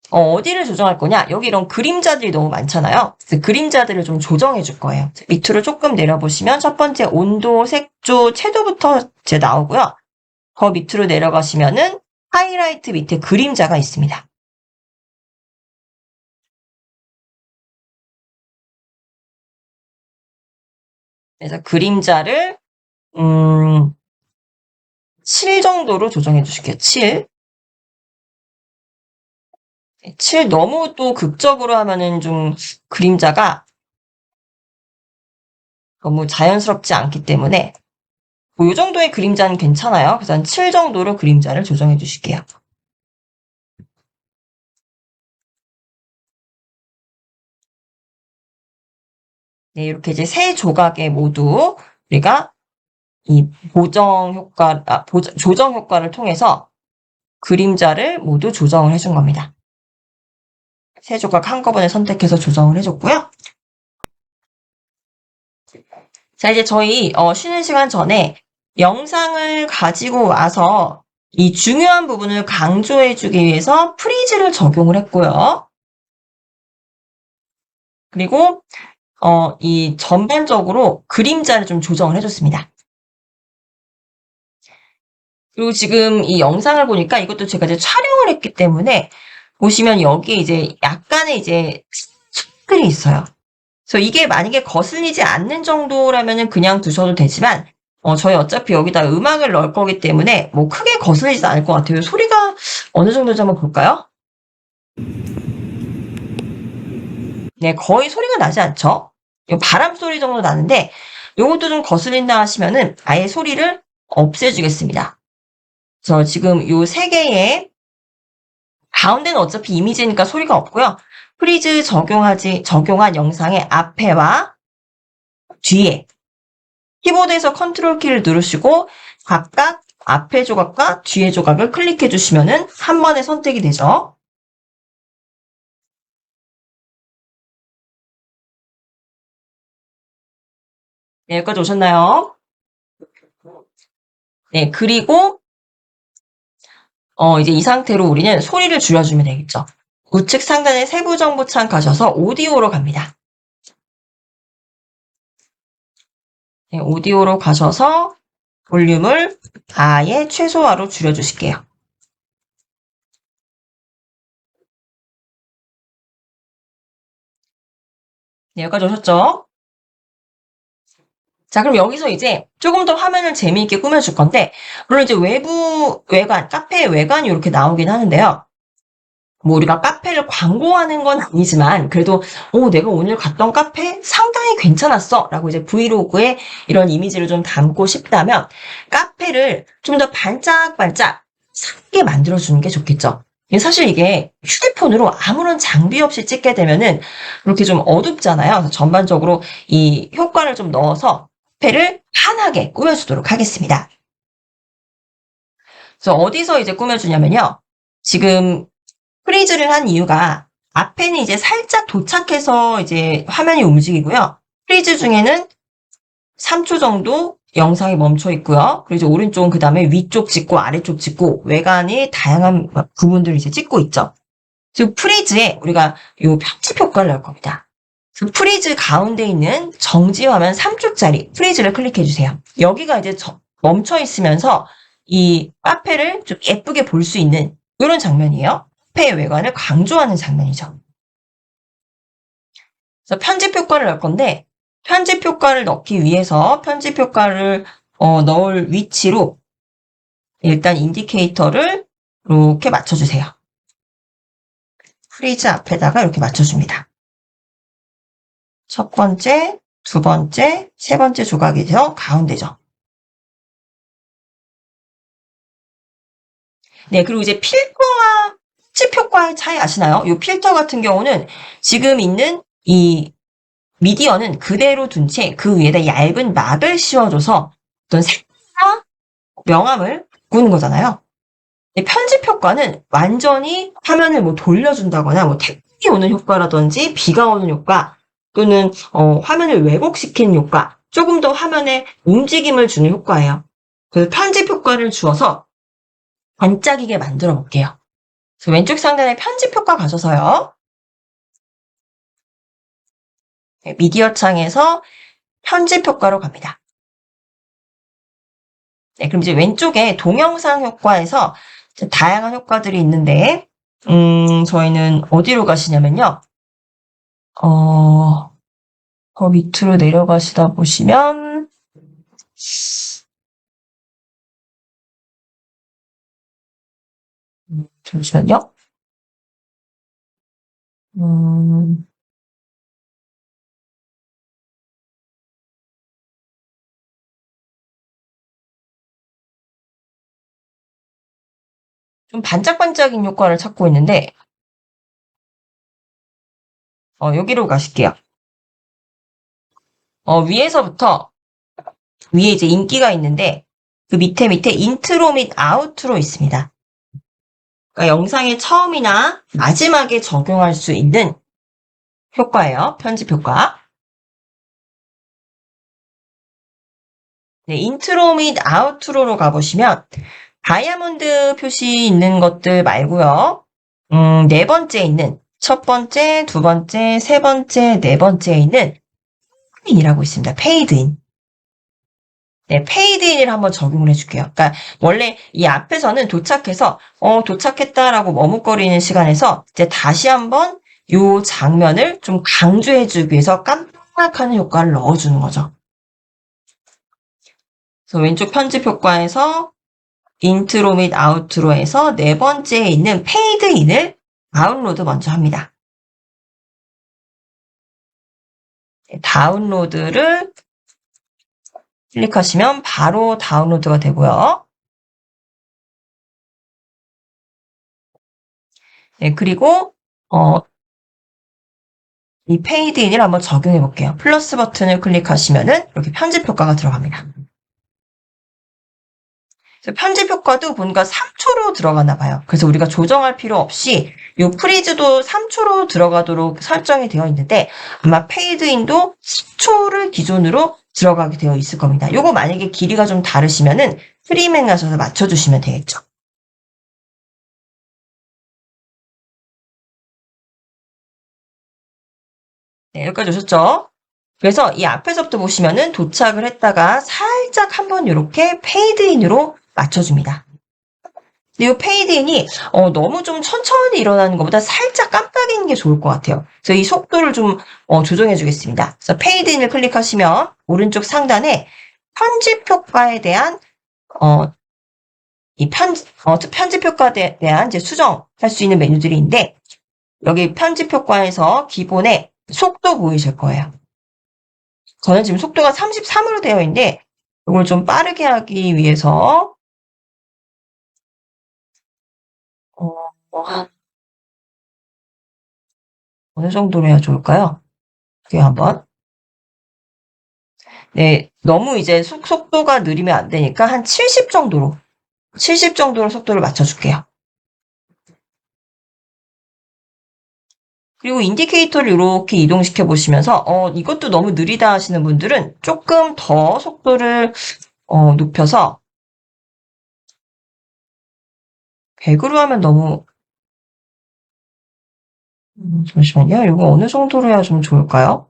어디를 조정할 거냐? 여기 이런 그림자들이 너무 많잖아요. 그래서 그림자들을 좀 조정해 줄 거예요. 밑으로 조금 내려보시면 첫 번째 온도, 색조, 채도부터 이제 나오고요. 더 밑으로 내려가시면은 하이라이트 밑에 그림자가 있습니다. 그래서 그림자를 7 정도로 조정해 주실게요. 7. 7 너무 또 극적으로 하면은 좀 그림자가 너무 자연스럽지 않기 때문에 이 정도의 그림자는 괜찮아요. 그래서 한 7 정도로 그림자를 조정해 주실게요. 네, 이렇게 이제 세 조각에 모두 우리가 이 조정 효과를 통해서 그림자를 모두 조정을 해준 겁니다. 세 조각 한꺼번에 선택해서 조정을 해줬고요. 자, 이제 저희 쉬는 시간 전에 영상을 가지고 와서 이 중요한 부분을 강조해주기 위해서 프리즈를 적용을 했고요. 그리고 이 전반적으로 그림자를 좀 조정을 해줬습니다. 그리고 지금 이 영상을 보니까 이것도 제가 이제 촬영을 했기 때문에 보시면 여기에 이제 약간의 이제 스크이 있어요. 그래서 이게 만약에 거슬리지 않는 정도라면은 그냥 두셔도 되지만 저희 어차피 여기다 음악을 넣을 거기 때문에 뭐 크게 거슬리지 않을 것 같아요. 소리가 어느 정도인지 한번 볼까요? 네, 거의 소리가 나지 않죠? 바람 소리 정도 나는데 요것도 좀 거슬린다 하시면은 아예 소리를 없애주겠습니다. 그래서 지금 요 3개의 가운데는 어차피 이미지니까 소리가 없고요. 프리즈 적용한 영상의 앞에와 뒤에 키보드에서 컨트롤 키를 누르시고 각각 앞의 조각과 뒤의 조각을 클릭해 주시면은 한 번에 선택이 되죠. 네, 여기까지 오셨나요? 네, 그리고 이제 이 상태로 우리는 소리를 줄여주면 되겠죠. 우측 상단의 세부 정보창 가셔서 오디오로 갑니다. 네, 오디오로 가셔서 볼륨을 아예 최소화로 줄여주실게요. 네, 여기까지 오셨죠? 자, 그럼 여기서 이제 조금 더 화면을 재미있게 꾸며줄 건데, 물론 이제 외관, 카페의 외관이 이렇게 나오긴 하는데요. 뭐 우리가 카페를 광고하는 건 아니지만 그래도 내가 오늘 갔던 카페 상당히 괜찮았어 라고 이제 브이로그에 이런 이미지를 좀 담고 싶다면 카페를 좀 더 반짝반짝 sáng게 만들어주는 게 좋겠죠. 사실 이게 휴대폰으로 아무런 장비 없이 찍게 되면은 이렇게 좀 어둡잖아요. 그래서 전반적으로 이 효과를 좀 넣어서 카페를 환하게 꾸며주도록 하겠습니다. 그래서 어디서 이제 꾸며주냐면요. 지금 프리즈를 한 이유가 앞에는 이제 살짝 도착해서 이제 화면이 움직이고요. 프리즈 중에는 3초 정도 영상이 멈춰 있고요. 그리고 이제 오른쪽은 그 다음에 위쪽 찍고 아래쪽 찍고 외관이 다양한 부분들을 이제 찍고 있죠. 지금 프리즈에 우리가 요 편집 효과를 넣을 겁니다. 프리즈 가운데 있는 정지 화면 3초짜리 프리즈를 클릭해 주세요. 여기가 이제 멈춰 있으면서 이 카페를 좀 예쁘게 볼 수 있는 이런 장면이에요. 카페의 외관을 강조하는 장면이죠. 그래서 편집 효과를 넣을 건데 편집 효과를 넣기 위해서 편집 효과를 넣을 위치로 일단 인디케이터를 이렇게 맞춰주세요. 프리즈 앞에다가 이렇게 맞춰줍니다. 첫 번째, 두 번째, 세 번째 조각이죠. 가운데죠. 네, 그리고 이제 필터와 편집 효과의 차이 아시나요? 이 필터 같은 경우는 지금 있는 이 미디어는 그대로 둔 채 그 위에다 얇은 막을 씌워줘서 어떤 색과 명암을 바꾸는 거잖아요. 편집 효과는 완전히 화면을 뭐 돌려준다거나 뭐 태풍이 오는 효과라든지 비가 오는 효과 또는 화면을 왜곡시키는 효과 조금 더 화면에 움직임을 주는 효과예요. 그래서 편집 효과를 주어서 반짝이게 만들어 볼게요. 그래서 왼쪽 상단에 편집 효과 가셔서요. 미디어 창에서 편집 효과로 갑니다. 네, 그럼 이제 왼쪽에 동영상 효과에서 다양한 효과들이 있는데, 저희는 어디로 가시냐면요. 더 밑으로 내려가시다 보시면, 잠시만요. 좀 반짝반짝인 효과를 찾고 있는데, 여기로 가실게요. 위에서부터, 위에 이제 인기가 있는데, 그 밑에 인트로 및 아우트로 있습니다. 그러니까 영상의 처음이나 마지막에 적용할 수 있는 효과예요. 편집 효과. 네, 인트로 및 아우트로로 가보시면 다이아몬드 표시 있는 것들 말고요. 네 번째 있는 첫 번째, 두 번째, 세 번째, 네 번째에 있는 페이드인이라고 있습니다. 페이드인. 네, 페이드인을 한번 적용을 해줄게요. 그러니까 원래 이 앞에서는 도착해서 도착했다라고 머뭇거리는 시간에서 이제 다시 한번 이 장면을 좀 강조해주기 위해서 깜빡하는 효과를 넣어주는 거죠. 그래서 왼쪽 편집 효과에서 인트로 및 아우트로에서 네 번째에 있는 페이드인을 다운로드 먼저 합니다. 다운로드를 클릭하시면 바로 다운로드가 되고요. 네, 그리고 이 페이드인을 한번 적용해 볼게요. 플러스 버튼을 클릭하시면은 이렇게 편집 효과가 들어갑니다. 편집 효과도 보니까 3초로 들어가나 봐요. 그래서 우리가 조정할 필요 없이 이 프리즈도 3초로 들어가도록 설정이 되어 있는데 아마 페이드인도 10초를 기준으로 들어가게 되어 있을 겁니다. 이거 만약에 길이가 좀 다르시면은 프리맨 가셔서 맞춰주시면 되겠죠. 네, 여기까지 오셨죠? 그래서 이 앞에서부터 보시면은 도착을 했다가 살짝 한번 이렇게 페이드인으로 맞춰줍니다. 근데 이 페이드인이 너무 좀 천천히 일어나는 것보다 살짝 깜빡이는 게 좋을 것 같아요. 그래서 이 속도를 좀 조정해 주겠습니다. 그래서 페이드인을 클릭하시면 오른쪽 상단에 편집 효과에 대한 이 편집 효과에 대한 이제 수정할 수 있는 메뉴들이 있는데 여기 편집 효과에서 기본에 속도 보이실 거예요. 저는 지금 속도가 33으로 되어 있는데 이걸 좀 빠르게 하기 위해서 한 어느 정도로 해야 좋을까요? 그게 한번 네, 너무 이제 속도가 느리면 안 되니까 한 70 정도로, 70 정도로 속도를 맞춰줄게요. 그리고 인디케이터를 이렇게 이동시켜 보시면서, 이것도 너무 느리다 하시는 분들은 조금 더 속도를, 높여서, 100으로 하면 너무, 잠시만요. 이거 어느 정도로 해야 좀 좋을까요?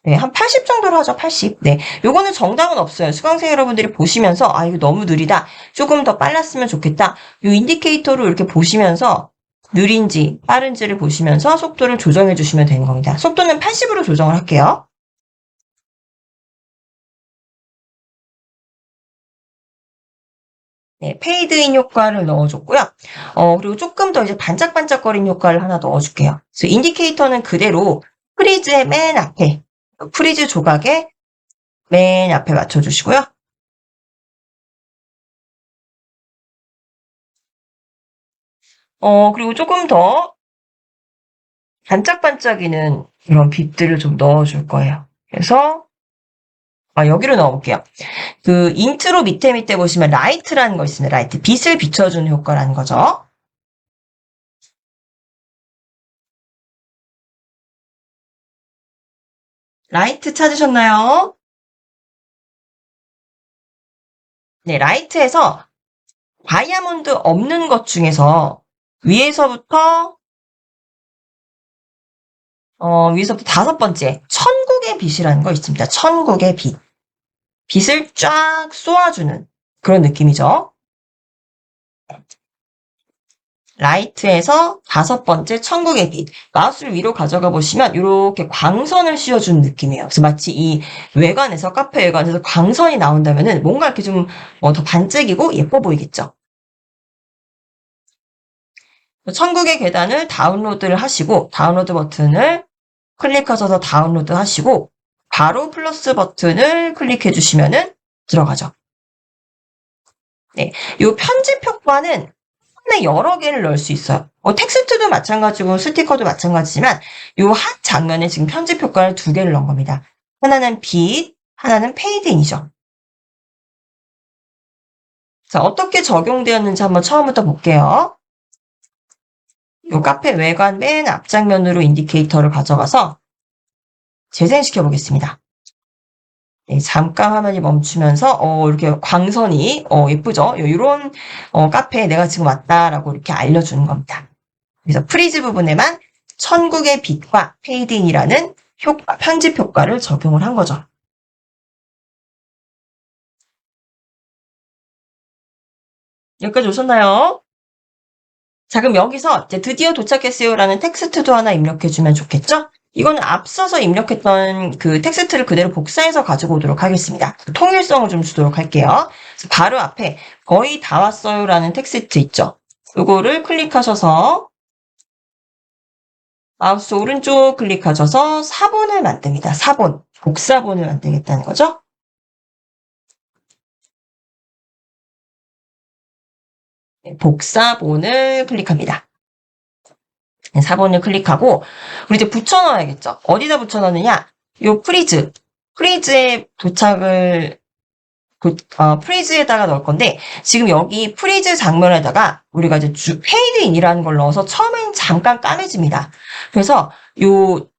네, 한 80 정도로 하죠, 80. 네. 요거는 정답은 없어요. 수강생 여러분들이 보시면서, 아, 이거 너무 느리다. 조금 더 빨랐으면 좋겠다. 요 인디케이터로 이렇게 보시면서, 느린지, 빠른지를 보시면서 속도를 조정해 주시면 되는 겁니다. 속도는 80으로 조정을 할게요. 네, 페이드인 효과를 넣어줬고요. 그리고 조금 더 이제 반짝반짝거리는 효과를 하나 넣어줄게요. 그래서 인디케이터는 그대로 프리즈의 맨 앞에, 프리즈 조각의 맨 앞에 맞춰주시고요. 그리고 조금 더 반짝반짝이는 이런 빛들을 좀 넣어줄 거예요. 그래서, 여기로 넣어볼게요. 그 인트로 밑에 보시면 라이트라는 거 있습니다. 라이트. 빛을 비춰주는 효과라는 거죠. 라이트 찾으셨나요? 네, 라이트에서 다이아몬드 없는 것 중에서 위에서부터 위에서부터 5번째 천국의 빛이라는 거 있습니다. 천국의 빛. 빛을 쫙 쏘아주는 그런 느낌이죠. 라이트에서 5번째 천국의 빛. 마우스를 위로 가져가 보시면 이렇게 광선을 씌워주는 느낌이에요. 그래서 마치 이 외관에서, 카페 외관에서 광선이 나온다면은 뭔가 이렇게 좀 더 반짝이고 예뻐 보이겠죠. 천국의 계단을 다운로드를 하시고 다운로드 버튼을 클릭하셔서 다운로드 하시고 바로 플러스 버튼을 클릭해 주시면은 들어가죠. 네. 요 편집 효과는 하나에 여러 개를 넣을 수 있어요. 텍스트도 마찬가지고 스티커도 마찬가지지만 요 한 장면에 지금 편집 효과를 2개를 넣은 겁니다. 하나는 빛, 하나는 페이드인이죠. 자, 어떻게 적용되었는지 한번 처음부터 볼게요. 요 카페 외관 맨 앞장면으로 인디케이터를 가져가서 재생시켜 보겠습니다. 네, 잠깐 화면이 멈추면서 이렇게 광선이 예쁘죠? 요런 카페에 내가 지금 왔다라고 이렇게 알려주는 겁니다. 그래서 프리즈 부분에만 천국의 빛과 페이드인이라는 편집 효과를 적용을 한 거죠. 여기까지 오셨나요? 자, 그럼 여기서 이제 드디어 도착했어요라는 텍스트도 하나 입력해주면 좋겠죠? 이거는 앞서서 입력했던 그 텍스트를 그대로 복사해서 가지고 오도록 하겠습니다. 통일성을 좀 주도록 할게요. 바로 앞에 거의 다 왔어요라는 텍스트 있죠? 이거를 클릭하셔서 마우스 오른쪽 클릭하셔서 사본을 만듭니다. 사본, 복사본을 만들겠다는 거죠? 네, 복사본을 클릭합니다. 네, 사본을 클릭하고 우리 이제 붙여넣어야겠죠. 어디다 붙여넣느냐? 요 프리즈에 도착을 프리즈에다가 넣을 건데 지금 여기 프리즈 장면에다가 우리가 이제 페이드인이라는 걸 넣어서 처음엔 잠깐 까매집니다. 그래서 요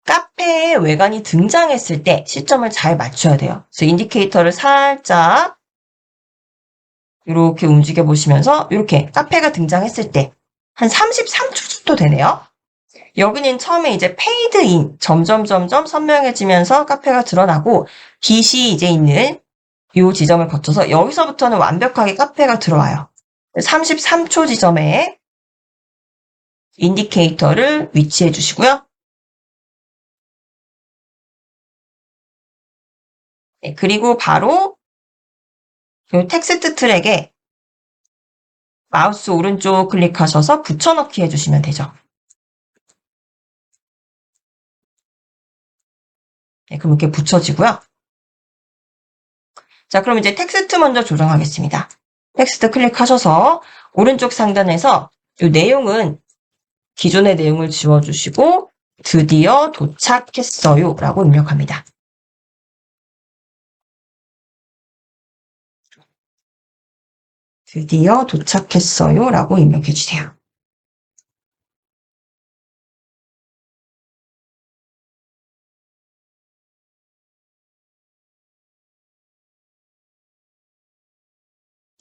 카페의 외관이 등장했을 때 시점을 잘 맞춰야 돼요. 그래서 인디케이터를 살짝 이렇게 움직여 보시면서 이렇게 카페가 등장했을 때 한 33초 정도 되네요. 여기는 처음에 이제 페이드인 점점 선명해지면서 카페가 드러나고 빛이 이제 있는 이 지점을 거쳐서 여기서부터는 완벽하게 카페가 들어와요. 33초 지점에 인디케이터를 위치해 주시고요. 네, 그리고 바로 이 텍스트 트랙에 마우스 오른쪽 클릭하셔서 붙여넣기 해주시면 되죠. 네, 그럼 이렇게 붙여지고요. 자, 그럼 이제 텍스트 먼저 조정하겠습니다. 텍스트 클릭하셔서 오른쪽 상단에서 이 내용은 기존의 내용을 지워주시고 드디어 도착했어요 라고 입력합니다. 드디어 도착했어요 라고 입력해 주세요.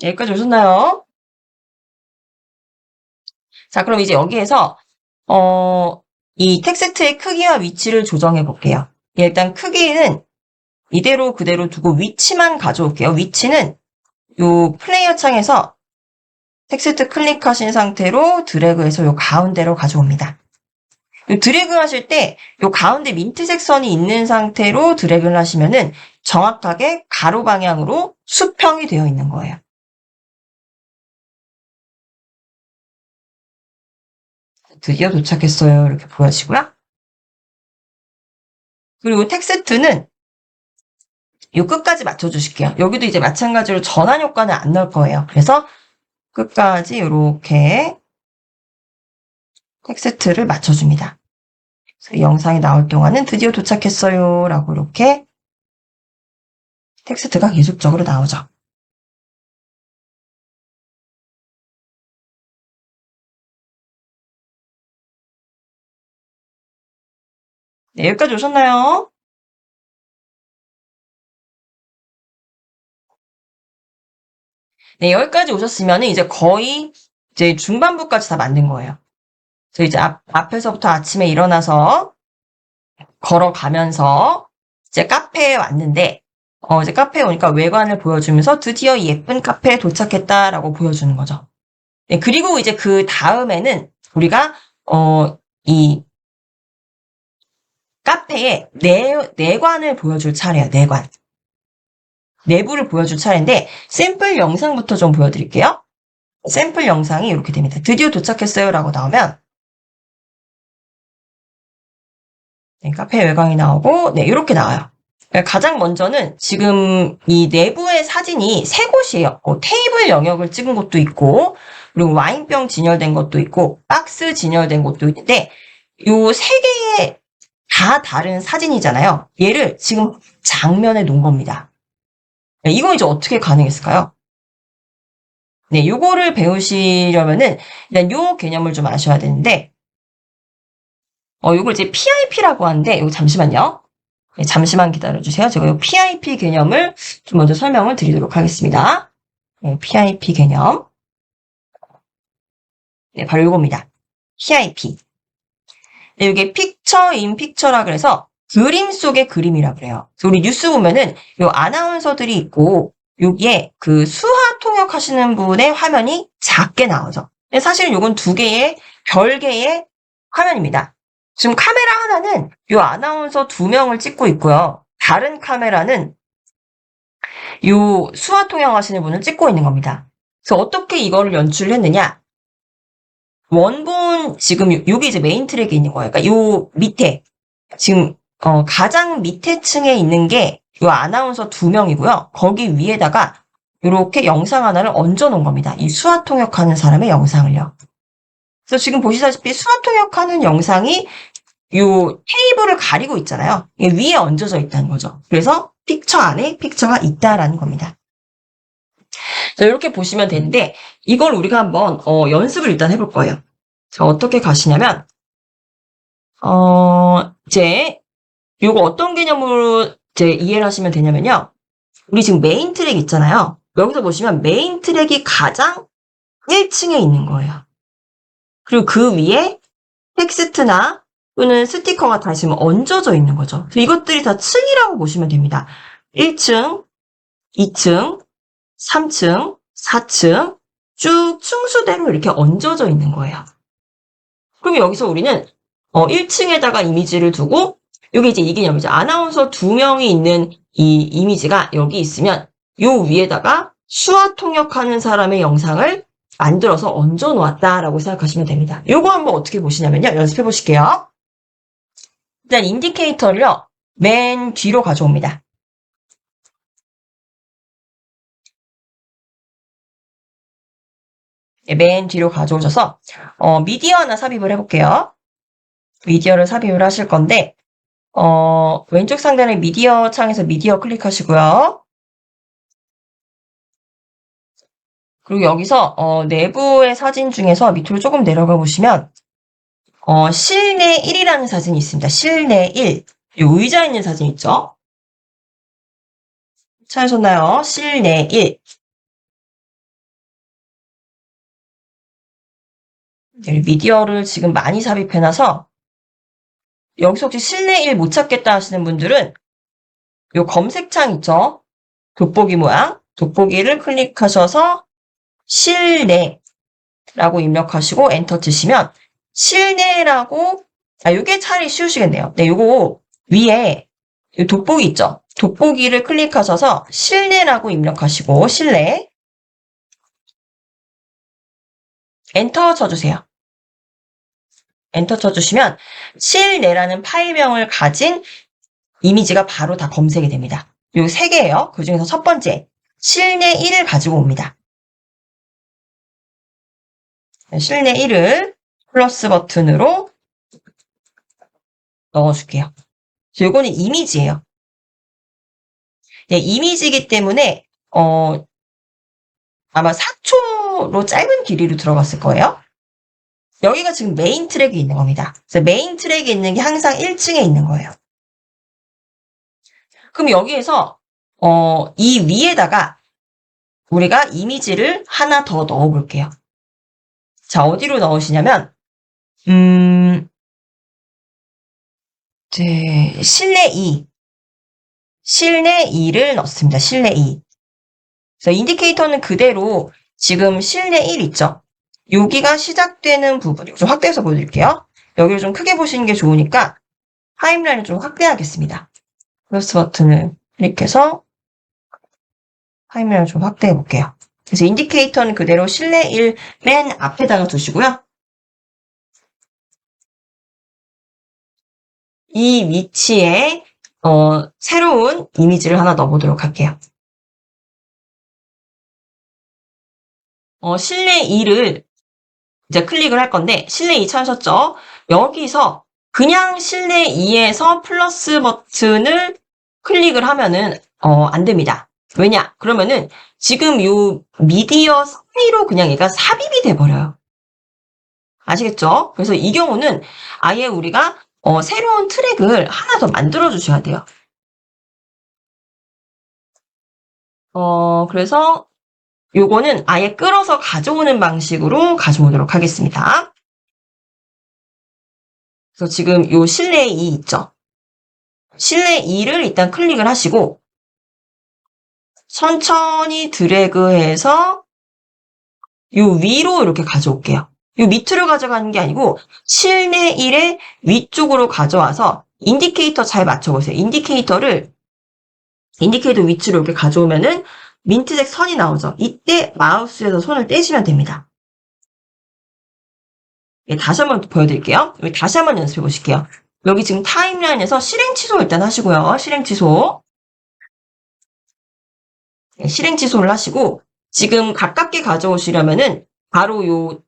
여기까지 오셨나요? 자, 그럼 이제 여기에서 이 텍스트의 크기와 위치를 조정해 볼게요. 일단 크기는 이대로 그대로 두고 위치만 가져올게요. 위치는 요 플레이어 창에서 텍스트 클릭하신 상태로 드래그해서 요 가운데로 가져옵니다. 요 드래그 하실 때 요 가운데 민트색 선이 있는 상태로 드래그를 하시면은 정확하게 가로 방향으로 수평이 되어 있는 거예요. 드디어 도착했어요. 이렇게 보여지고요. 그리고 텍스트는 요 끝까지 맞춰주실게요. 여기도 이제 마찬가지로 전환 효과는 안 넣을 거예요. 그래서 끝까지 이렇게 텍스트를 맞춰줍니다. 그래서 영상이 나올 동안은 드디어 도착했어요 라고 이렇게 텍스트가 계속적으로 나오죠. 네, 여기까지 오셨나요? 네, 여기까지 오셨으면 이제 거의 이제 중반부까지 다 만든 거예요. 그래서 이제 앞에서부터 아침에 일어나서 걸어가면서 이제 카페에 왔는데, 이제 카페에 오니까 외관을 보여주면서 드디어 예쁜 카페에 도착했다라고 보여주는 거죠. 네, 그리고 이제 그 다음에는 우리가, 이 카페의 내관을 보여줄 차례예요, 내관. 내부를 보여줄 차례인데, 샘플 영상부터 좀 보여드릴게요. 샘플 영상이 이렇게 됩니다. 드디어 도착했어요 라고 나오면, 네, 카페 외곽이 나오고, 네, 이렇게 나와요. 가장 먼저는 지금 이 내부의 사진이 세 곳이에요. 테이블 영역을 찍은 것도 있고, 그리고 와인병 진열된 것도 있고, 박스 진열된 것도 있는데, 요 세 개의 다 다른 사진이잖아요. 얘를 지금 장면에 놓은 겁니다. 네, 이거 이제 어떻게 가능했을까요? 네, 요거를 배우시려면은 일단 요 개념을 좀 아셔야 되는데, 요걸 이제 PIP라고 하는데, 요거 잠시만요. 네, 잠시만 기다려주세요. 제가 요 PIP 개념을 좀 먼저 설명을 드리도록 하겠습니다. 네, PIP 개념. 네, 바로 요겁니다. PIP. 네, 이게 픽처 인 픽처라 그래서 그림 속의 그림이라 그래요. 그래서 우리 뉴스 보면은 요 아나운서들이 있고 여기에 그 수화 통역하시는 분의 화면이 작게 나오죠. 근데 사실은 요건 두 개의 별개의 화면입니다. 지금 카메라 하나는 요 아나운서 2명을 찍고 있고요. 다른 카메라는 요 수화 통역하시는 분을 찍고 있는 겁니다. 그래서 어떻게 이거를 연출을 했느냐? 원본 지금 요게 이제 메인 트랙에 있는 거예요. 그러니까 요 밑에 지금 가장 밑에 층에 있는 게 요 아나운서 2명이고요. 거기 위에다가 요렇게 영상 하나를 얹어 놓은 겁니다. 이 수화 통역하는 사람의 영상을요. 그래서 지금 보시다시피 수화 통역하는 영상이 요 테이블을 가리고 있잖아요. 이게 위에 얹어져 있다는 거죠. 그래서 픽처 안에 픽처가 있다라는 겁니다. 자, 이렇게 보시면 되는데 이걸 우리가 한번 연습을 일단 해볼 거예요. 자, 어떻게 가시냐면 이제 요거 어떤 개념으로 이제 이해를 하시면 되냐면요. 우리 지금 메인 트랙 있잖아요. 여기서 보시면 메인 트랙이 가장 1층에 있는 거예요. 그리고 그 위에 텍스트나 또는 스티커가 다 지금 얹어져 있는 거죠. 이것들이 다 층이라고 보시면 됩니다. 1층, 2층, 3층, 4층 쭉 층수대로 이렇게 얹어져 있는 거예요. 그럼 여기서 우리는 1층에다가 이미지를 두고 여기 이제 이 개념이죠. 아나운서 2명이 있는 이 이미지가 여기 있으면 요 위에다가 수화 통역하는 사람의 영상을 만들어서 얹어 놓았다라고 생각하시면 됩니다. 요거 한번 어떻게 보시냐면요. 연습해 보실게요. 일단 인디케이터를요. 맨 뒤로 가져옵니다. 맨 뒤로 가져오셔서 미디어 하나 삽입을 해볼게요. 미디어를 삽입을 하실 건데 왼쪽 상단의 미디어 창에서 미디어 클릭하시고요. 그리고 여기서 내부의 사진 중에서 밑으로 조금 내려가 보시면 실내 1이라는 사진이 있습니다. 실내 1. 이 의자 있는 사진 있죠? 찾으셨나요? 실내 1. 미디어를 지금 많이 삽입해놔서 여기서 혹시 실내 1 못 찾겠다 하시는 분들은 요 검색창 있죠? 돋보기 모양. 돋보기를 클릭하셔서 실내라고 입력하시고 엔터 치시면 실내라고 요게 차라리 쉬우시겠네요. 네, 요거 위에 요 돋보기 있죠? 돋보기를 클릭하셔서 실내라고 입력하시고 실내 엔터 쳐주세요. 엔터 쳐주시면 실내라는 파일명을 가진 이미지가 바로 다 검색이 됩니다. 요 3개예요. 그 중에서 첫 번째 실내 1을 가지고 옵니다. 실내 1을 플러스 버튼으로 넣어줄게요. 요거는 이미지예요. 네, 이미지이기 때문에 아마 4초로 짧은 길이로 들어갔을 거예요. 여기가 지금 메인 트랙이 있는 겁니다. 그래서 메인 트랙이 있는 게 항상 1층에 있는 거예요. 그럼 여기에서 이 위에다가 우리가 이미지를 하나 더 넣어 볼게요. 자, 어디로 넣으시냐면 실내 2. 실내 2를 넣습니다. 실내 2. 그래서 인디케이터는 그대로 지금 실내 1 있죠? 여기가 시작되는 부분, 좀 확대해서 보여드릴게요. 여기를 좀 크게 보시는 게 좋으니까 타임라인을 좀 확대하겠습니다. 플러스 버튼을 클릭해서 타임라인을 좀 확대해 볼게요. 그래서 인디케이터는 그대로 실내 1 맨 앞에다가 두시고요. 이 위치에 새로운 이미지를 하나 넣어보도록 할게요. 실내 2를 이제 클릭을 할 건데 실내 2 찾으셨죠? 여기서 그냥 실내 2에서 플러스 버튼을 클릭을 하면은 안 됩니다. 왜냐? 그러면은 지금 요 미디어 사이로 그냥 얘가 삽입이 돼 버려요. 아시겠죠? 그래서 이 경우는 아예 우리가 새로운 트랙을 하나 더 만들어 주셔야 돼요. 그래서 요거는 아예 끌어서 가져오는 방식으로 가져오도록 하겠습니다. 그래서 지금 요 실내 2 있죠? 실내 2를 일단 클릭을 하시고 천천히 드래그해서 요 위로 이렇게 가져올게요. 요 밑으로 가져가는 게 아니고 실내 1의 위쪽으로 가져와서 인디케이터 잘 맞춰보세요. 인디케이터 위치로 이렇게 가져오면은 민트색 선이 나오죠. 이때 마우스에서 손을 떼시면 됩니다. 예, 다시 한번 보여드릴게요. 여기 다시 한번 연습해 보실게요. 여기 지금 타임라인에서 실행 취소 일단 하시고요. 실행 취소. 네, 실행 취소를 하시고 지금 가깝게 가져오시려면은 바로 요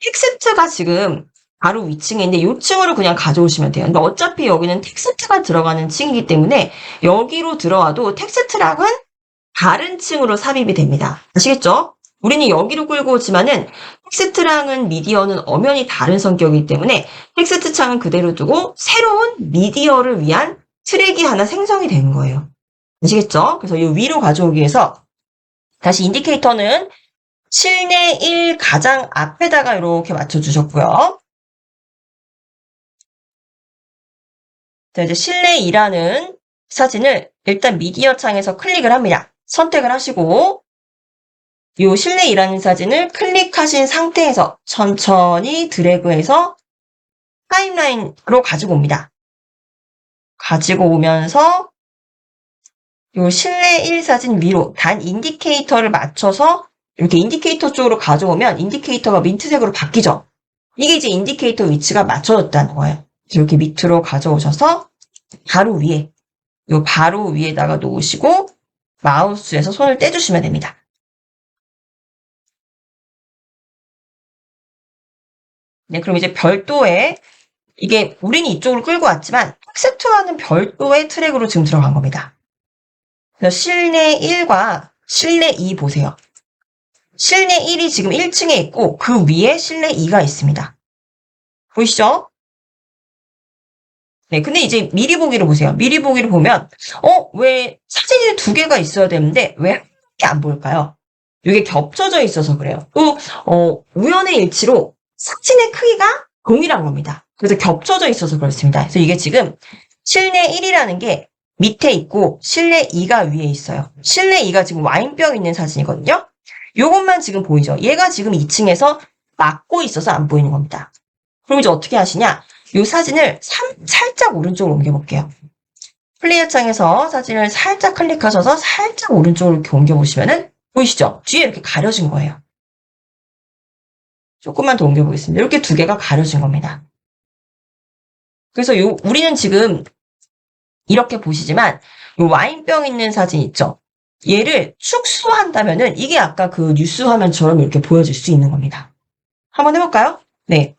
텍스트가 지금 바로 위층에 있는데 요 층으로 그냥 가져오시면 돼요. 근데 어차피 여기는 텍스트가 들어가는 층이기 때문에 여기로 들어와도 텍스트랑은 다른 층으로 삽입이 됩니다. 아시겠죠? 우리는 여기로 끌고 오지만은 텍스트랑은 미디어는 엄연히 다른 성격이기 때문에 텍스트 창은 그대로 두고 새로운 미디어를 위한 트랙이 하나 생성이 되는 거예요. 아시겠죠? 그래서 이 위로 가져오기 위해서 다시 인디케이터는 실내 1 가장 앞에다가 이렇게 맞춰주셨고요. 자, 이제 실내 2라는 사진을 일단 미디어 창에서 클릭을 합니다. 선택을 하시고 이 실내 2라는 사진을 클릭하신 상태에서 천천히 드래그해서 타임라인으로 가지고 옵니다. 가지고 오면서 이 실내 1 사진 위로 단 인디케이터를 맞춰서 이렇게 인디케이터 쪽으로 가져오면 인디케이터가 민트색으로 바뀌죠. 이게 이제 인디케이터 위치가 맞춰졌다는 거예요. 이렇게 밑으로 가져오셔서 바로 위에다가 놓으시고 마우스에서 손을 떼주시면 됩니다. 네, 그럼 이제 별도의 이게 우리는 이쪽으로 끌고 왔지만 텍스트와는 별도의 트랙으로 지금 들어간 겁니다. 그래서 실내 1과 실내 2 보세요. 실내 1이 지금 1층에 있고 그 위에 실내 2가 있습니다. 보이시죠? 네, 근데 이제 미리 보기를 보세요. 미리 보기를 보면 왜 사진이 두 개가 있어야 되는데 왜 한 개 안 보일까요? 이게 겹쳐져 있어서 그래요. 또 우연의 일치로 사진의 크기가 동일한 겁니다. 그래서 겹쳐져 있어서 그렇습니다. 그래서 이게 지금 실내 1이라는 게 밑에 있고 실내 2가 위에 있어요. 실내 2가 지금 와인병 있는 사진이거든요. 요것만 지금 보이죠? 얘가 지금 2층에서 막고 있어서 안 보이는 겁니다. 그럼 이제 어떻게 하시냐? 이 사진을 살짝 오른쪽으로 옮겨볼게요. 플레이어 창에서 사진을 살짝 클릭하셔서 살짝 오른쪽으로 이렇게 옮겨보시면은 보이시죠? 뒤에 이렇게 가려진 거예요. 조금만 더 옮겨보겠습니다. 이렇게 두 개가 가려진 겁니다. 그래서 우리는 지금 이렇게 보시지만 이 와인병 있는 사진 있죠? 얘를 축소한다면은 이게 아까 그 뉴스 화면처럼 이렇게 보여질 수 있는 겁니다. 한번 해볼까요? 네.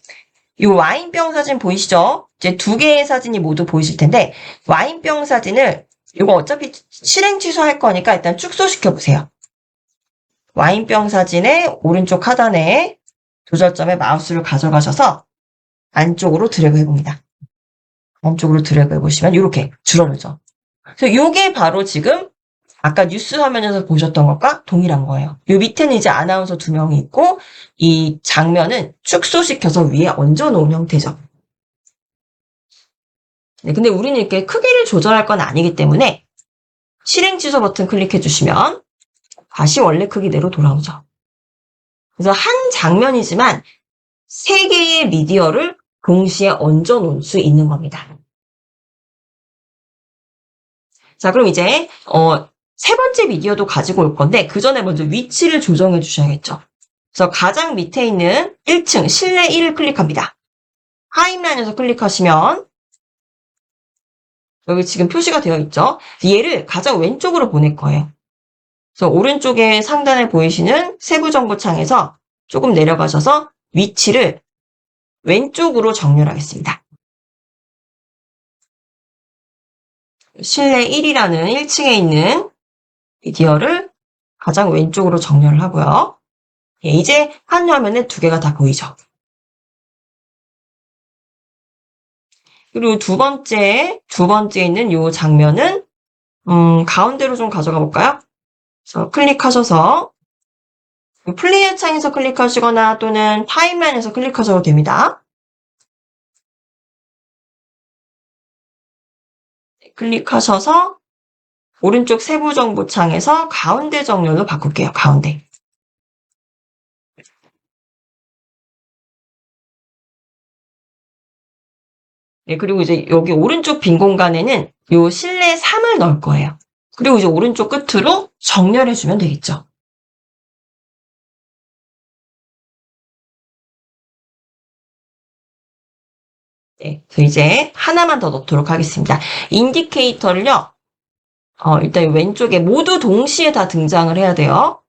이 와인병 사진 보이시죠? 이제 두 개의 사진이 모두 보이실 텐데 와인병 사진을 이거 어차피 실행 취소할 거니까 일단 축소시켜 보세요. 와인병 사진의 오른쪽 하단에 조절점에 마우스를 가져가셔서 안쪽으로 드래그 해봅니다. 안쪽으로 드래그 해보시면 이렇게 줄어들죠. 그래서 이게 바로 지금 아까 뉴스 화면에서 보셨던 것과 동일한 거예요. 이 밑에는 이제 아나운서 두 명이 있고 이 장면은 축소시켜서 위에 얹어놓은 형태죠. 네, 근데 우리는 이렇게 크기를 조절할 건 아니기 때문에 실행 취소 버튼 클릭해 주시면 다시 원래 크기대로 돌아오죠. 그래서 한 장면이지만 세 개의 미디어를 동시에 얹어 놓을 수 있는 겁니다. 자, 그럼 이제 세 번째 미디어도 가지고 올 건데 그 전에 먼저 위치를 조정해 주셔야겠죠. 그래서 가장 밑에 있는 1층 실내 1을 클릭합니다. 타임라인에서 클릭하시면 여기 지금 표시가 되어 있죠. 얘를 가장 왼쪽으로 보낼 거예요. 그래서 오른쪽에 상단에 보이시는 세부 정보 창에서 조금 내려가셔서 위치를 왼쪽으로 정렬하겠습니다. 실내 1이라는 1층에 있는 미디어를 가장 왼쪽으로 정렬을 하고요. 예, 이제 한 화면에 두 개가 다 보이죠. 그리고 두 번째 있는 이 장면은 가운데로 좀 가져가 볼까요? 그래서 클릭하셔서 플레이어 창에서 클릭하시거나 또는 타임라인에서 클릭하셔도 됩니다. 클릭하셔서 오른쪽 세부 정보 창에서 가운데 정렬로 바꿀게요. 가운데. 네, 그리고 이제 여기 오른쪽 빈 공간에는 요 실내 3을 넣을 거예요. 그리고 이제 오른쪽 끝으로 정렬해주면 되겠죠. 네, 그래서 이제 하나만 더 넣도록 하겠습니다. 인디케이터를요, 일단 왼쪽에 모두 동시에 다 등장을 해야 돼요.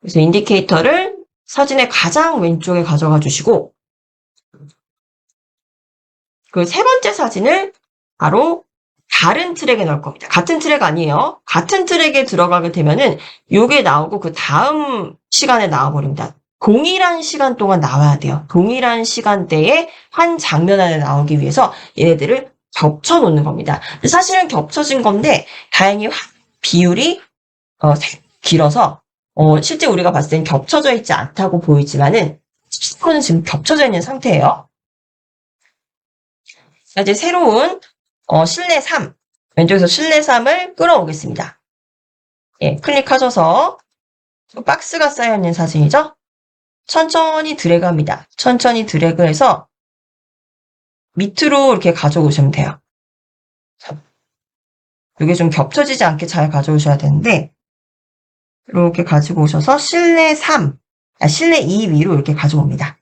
그래서 인디케이터를 사진의 가장 왼쪽에 가져가 주시고, 그 세 번째 사진을 바로 다른 트랙에 넣을 겁니다. 같은 트랙 아니에요. 같은 트랙에 들어가게 되면은 요게 나오고 그 다음 시간에 나와버립니다. 동일한 시간 동안 나와야 돼요. 동일한 시간대에 한 장면 안에 나오기 위해서 얘네들을 겹쳐 놓는 겁니다. 사실은 겹쳐진 건데 다행히 비율이 길어서 실제 우리가 봤을 땐 겹쳐져 있지 않다고 보이지만은 스티커는 지금 겹쳐져 있는 상태예요. 자, 이제 새로운 실내 3 왼쪽에서 실내 3을 끌어오겠습니다. 예, 클릭하셔서 박스가 쌓여있는 사진이죠? 천천히 드래그합니다. 천천히 드래그해서 밑으로 이렇게 가져오시면 돼요. 이게 좀 겹쳐지지 않게 잘 가져오셔야 되는데 이렇게 가지고 오셔서 실내 2 위로 이렇게 가져옵니다.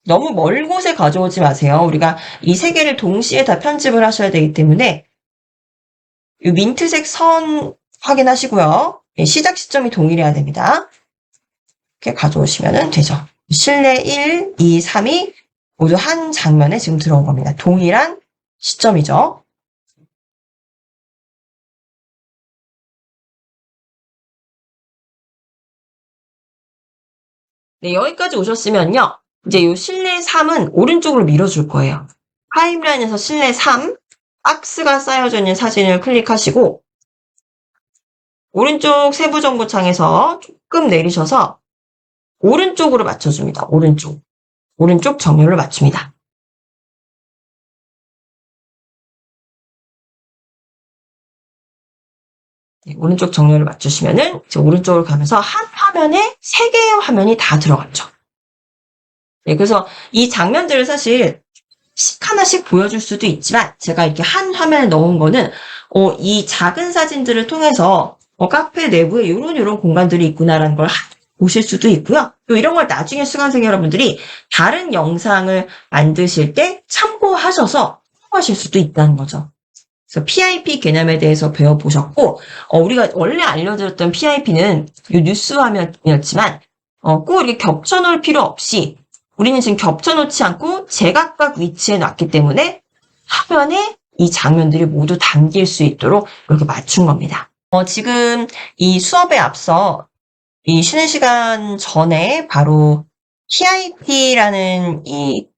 너무 멀 곳에 가져오지 마세요. 우리가 이 세 개를 동시에 다 편집을 하셔야 되기 때문에 이 민트색 선 확인하시고요. 시작 시점이 동일해야 됩니다. 이렇게 가져오시면 되죠. 실내 1, 2, 3이 모두 한 장면에 지금 들어온 겁니다. 동일한 시점이죠. 네, 여기까지 오셨으면요. 이제 요 실내 3은 오른쪽으로 밀어줄 거예요. 타임라인에서 실내 3, 박스가 쌓여져 있는 사진을 클릭하시고, 오른쪽 세부정보창에서 조금 내리셔서 오른쪽으로 맞춰줍니다. 오른쪽 정렬을 맞춥니다. 네, 오른쪽 정렬을 맞추시면은 이제 오른쪽으로 가면서 한 화면에 3개의 화면이 다 들어갔죠. 네, 그래서 이 장면들을 사실 하나씩 보여줄 수도 있지만 제가 이렇게 한 화면에 넣은 거는 이 작은 사진들을 통해서 카페 내부에 이런 공간들이 있구나라는 걸 보실 수도 있고요. 또 이런 걸 나중에 수강생 여러분들이 다른 영상을 만드실 때 참고하셔서 참고하실 수도 있다는 거죠. 그래서 PIP 개념에 대해서 배워보셨고, 우리가 원래 알려드렸던 PIP는 이 뉴스 화면이었지만, 꼭 이렇게 겹쳐놓을 필요 없이, 우리는 지금 겹쳐놓지 않고 제각각 위치에 놨기 때문에 화면에 이 장면들이 모두 담길 수 있도록 이렇게 맞춘 겁니다. 지금 이 수업에 앞서 이 쉬는 시간 전에 바로 PIP라는 이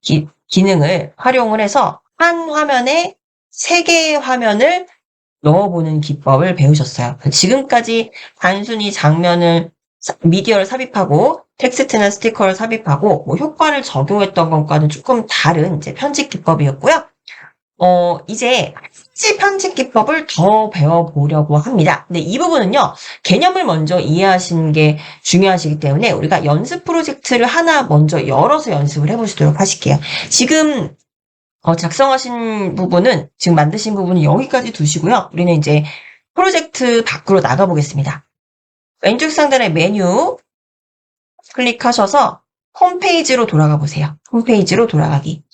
기능을 활용을 해서 한 화면에 3개의 화면을 넣어보는 기법을 배우셨어요. 지금까지 단순히 미디어를 삽입하고 텍스트나 스티커를 삽입하고 효과를 적용했던 것과는 조금 다른 이제 편집 기법이었고요. 이제 편집 기법을 더 배워보려고 합니다. 근데 이 부분은요, 개념을 먼저 이해하시는 게 중요하시기 때문에 우리가 연습 프로젝트를 하나 먼저 열어서 연습을 해보시도록 하실게요. 지금 작성하신 부분은, 지금 만드신 부분은 여기까지 두시고요. 우리는 이제 프로젝트 밖으로 나가보겠습니다. 왼쪽 상단에 메뉴 클릭하셔서 홈페이지로 돌아가 보세요. 홈페이지로 돌아가기.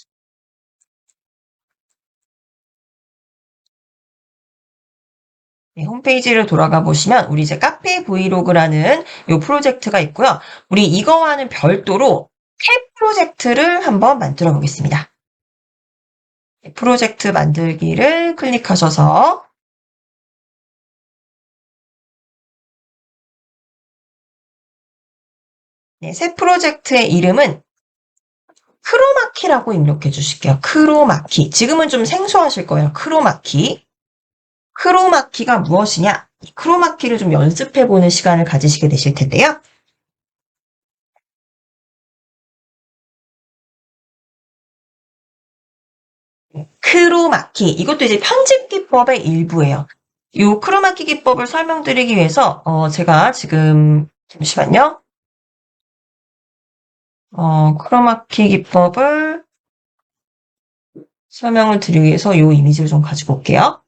네, 홈페이지를 돌아가 보시면 우리 이제 카페 브이로그라는 이 프로젝트가 있고요. 우리 이거와는 별도로 탭 프로젝트를 한번 만들어 보겠습니다. 프로젝트 만들기를 클릭하셔서 네, 새 프로젝트의 이름은 크로마키라고 입력해 주실게요. 크로마키. 지금은 좀 생소하실 거예요. 크로마키. 크로마키가 무엇이냐? 이 크로마키를 좀 연습해보는 시간을 가지시게 되실 텐데요. 크로마키. 이것도 이제 편집 기법의 일부예요. 이 크로마키 기법을 설명드리기 위해서 제가 지금 잠시만요. 크로마키 기법을 설명을 드리기 위해서 이 이미지를 좀 가지고 올게요.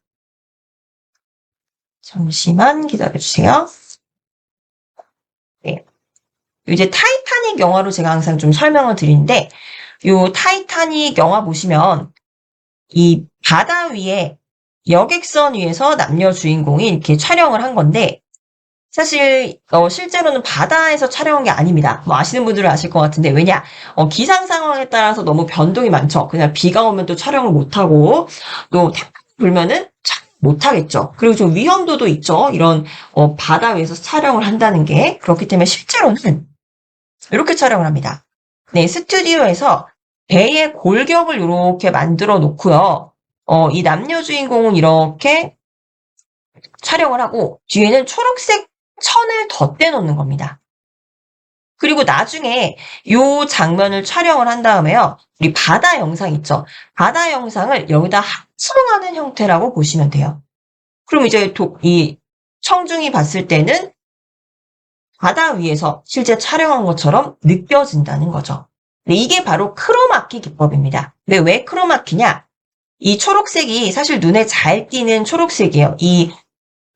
잠시만 기다려주세요. 네. 이제 타이타닉 영화로 제가 항상 좀 설명을 드리는데, 이 타이타닉 영화 보시면 이 바다 위에 여객선 위에서 남녀 주인공이 이렇게 촬영을 한 건데, 사실 실제로는 바다에서 촬영한 게 아닙니다. 뭐 아시는 분들은 아실 것 같은데, 왜냐? 기상 상황에 따라서 너무 변동이 많죠. 그냥 비가 오면 또 촬영을 못하고, 또 태풍이 불면은 촬영 못하겠죠. 그리고 좀 위험도도 있죠. 이런 바다 위에서 촬영을 한다는 게. 그렇기 때문에 실제로는 이렇게 촬영을 합니다. 네, 스튜디오에서 배의 골격을 이렇게 만들어 놓고요. 이 남녀 주인공은 이렇게 촬영을 하고 뒤에는 초록색 천을 덧대 놓는 겁니다. 그리고 나중에 이 장면을 촬영을 한 다음에요. 우리 바다 영상 있죠? 바다 영상을 여기다 합성하는 형태라고 보시면 돼요. 그럼 이제 이 청중이 봤을 때는 바다 위에서 실제 촬영한 것처럼 느껴진다는 거죠. 이게 바로 크로마키 기법입니다. 근데 왜 크로마키냐? 이 초록색이 사실 눈에 잘 띄는 초록색이에요. 이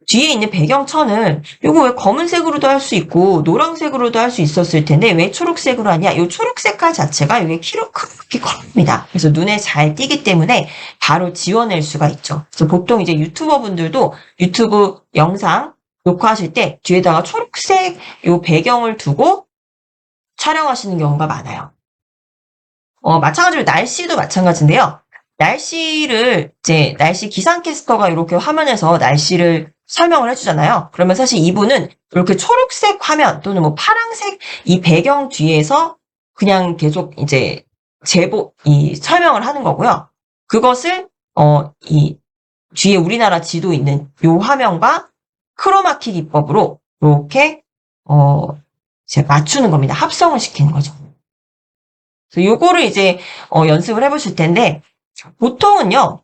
뒤에 있는 배경천을 이거 왜 검은색으로도 할 수 있고 노란색으로도 할 수 있었을 텐데 왜 초록색으로 하냐? 이 초록색깔 자체가 이게 크로마키 컬러입니다. 그래서 눈에 잘 띄기 때문에 바로 지워낼 수가 있죠. 그래서 보통 이제 유튜버 분들도 유튜브 영상 녹화하실 때 뒤에다가 초록색 요 배경을 두고 촬영하시는 경우가 많아요. 마찬가지로 날씨도 마찬가지인데요. 날씨 기상캐스터가 이렇게 화면에서 날씨를 설명을 해주잖아요. 그러면 사실 이분은 이렇게 초록색 화면 또는 뭐 파란색 이 배경 뒤에서 그냥 계속 이제 이 설명을 하는 거고요. 그것을, 이 뒤에 우리나라 지도 있는 요 화면과 크로마키 기법으로 이렇게, 이제 맞추는 겁니다. 합성을 시키는 거죠. 그래서 요거를 이제, 연습을 해보실 텐데, 보통은요,